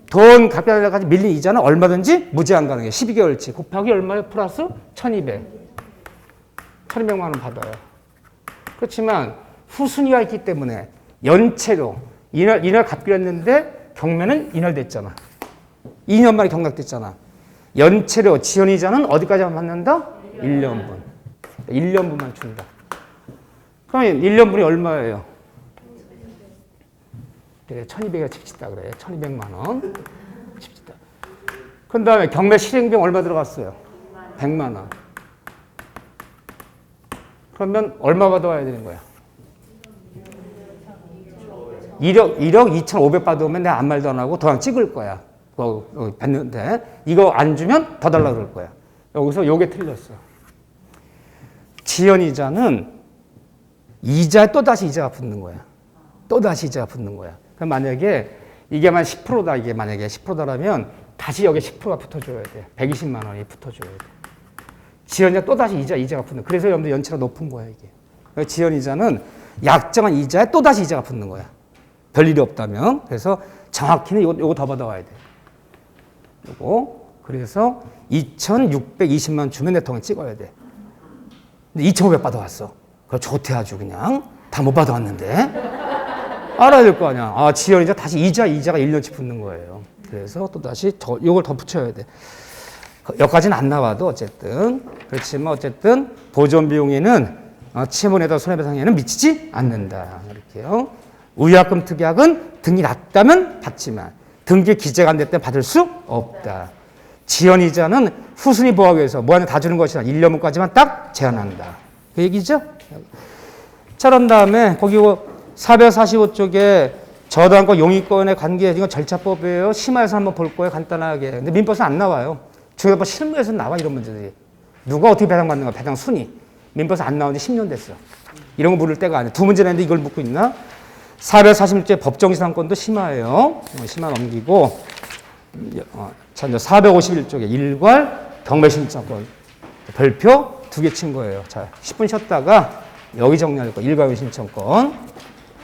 돈 갚게 되까지 밀린 이자는 얼마든지 무제한 가능해. 12개월치 곱하기 얼마에 플러스 1200. 1200만 원 받아요. 그렇지만 후순위가 있기 때문에 연체로 이날 갚기로 했는데 경매는 이날 됐잖아. 2년 만에 경락됐잖아. 연체료 지연이자는 어디까지만 받는다? 1년분. 1년분만 준다. 그러면 1년분이 얼마예요? 그래, 1200에 칩시다 그래. 1200만 원. 칩시다. 그 다음에 경매 실행비용 얼마 들어갔어요? 100만 원. 그러면 얼마 받아와야 되는 거야? 1억 2,500 받아오면 내가 아무 말도 안 하고 도장 찍을 거야. 받는데 이거 안 주면 더 달라고 그럴 거야. 여기서 요게 틀렸어. 지연이자는 이자에 또다시 이자가 붙는 거야. 또다시 이자가 붙는 거야. 그럼 만약에 이게만 10%다, 이게 만약에 10%다라면 다시 여기 10%가 붙어줘야 돼. 120만 원이 붙어줘야 돼. 지연이자 또다시 이자가 붙는 거야. 그래서 여러분들 연체가 높은 거야, 이게. 지연이자는 약정한 이자에 또다시 이자가 붙는 거야. 별일이 없다면. 그래서 정확히는 요거 더 받아와야 돼. 요거. 그래서 2,620만 주면 내 통에 찍어야 돼. 근데 2,500 받아왔어. 그거 좋대 아주 그냥. 다 못 받아왔는데. 알아야 될 거 아니야. 아, 지연이자 다시 이자가 1년치 붙는 거예요. 그래서 또 다시 요걸 더 붙여야 돼. 여기까지는 안 나와도 어쨌든. 그렇지만 어쨌든 보존 비용에는 치문에다 손해배상에는 미치지 않는다. 이렇게요. 의약금 특약은 등기 났다면 받지만 등기 기재가 안 됐다면 받을 수 없다. 지연이자는 후순위 보호하기 위해서 뭐하냐 다 주는 것이 아니라 1년분까지만 딱 제한한다. 그 얘기죠? 자, 그런 다음에 거기 445쪽에 저당권 용의권의 관계, 이건 절차법이에요. 심화해서 한번 볼 거예요, 간단하게. 근데 민법에서 안 나와요. 중요한 실무에서 나와, 이런 문제들이. 누가 어떻게 배당받는가, 배당 순위. 민법에서 안 나온 지 10년 됐어. 이런 거 물을 때가 아니야. 두 문제 냈는데 이걸 묻고 있나? 446제 법정지상권도 심화예요. 심화 넘기고. 자, 이제 451쪽에 일괄 경매신청권. 별표 2개 친 거예요. 자, 10분 쉬었다가 여기 정리할 거. 일괄 신청권.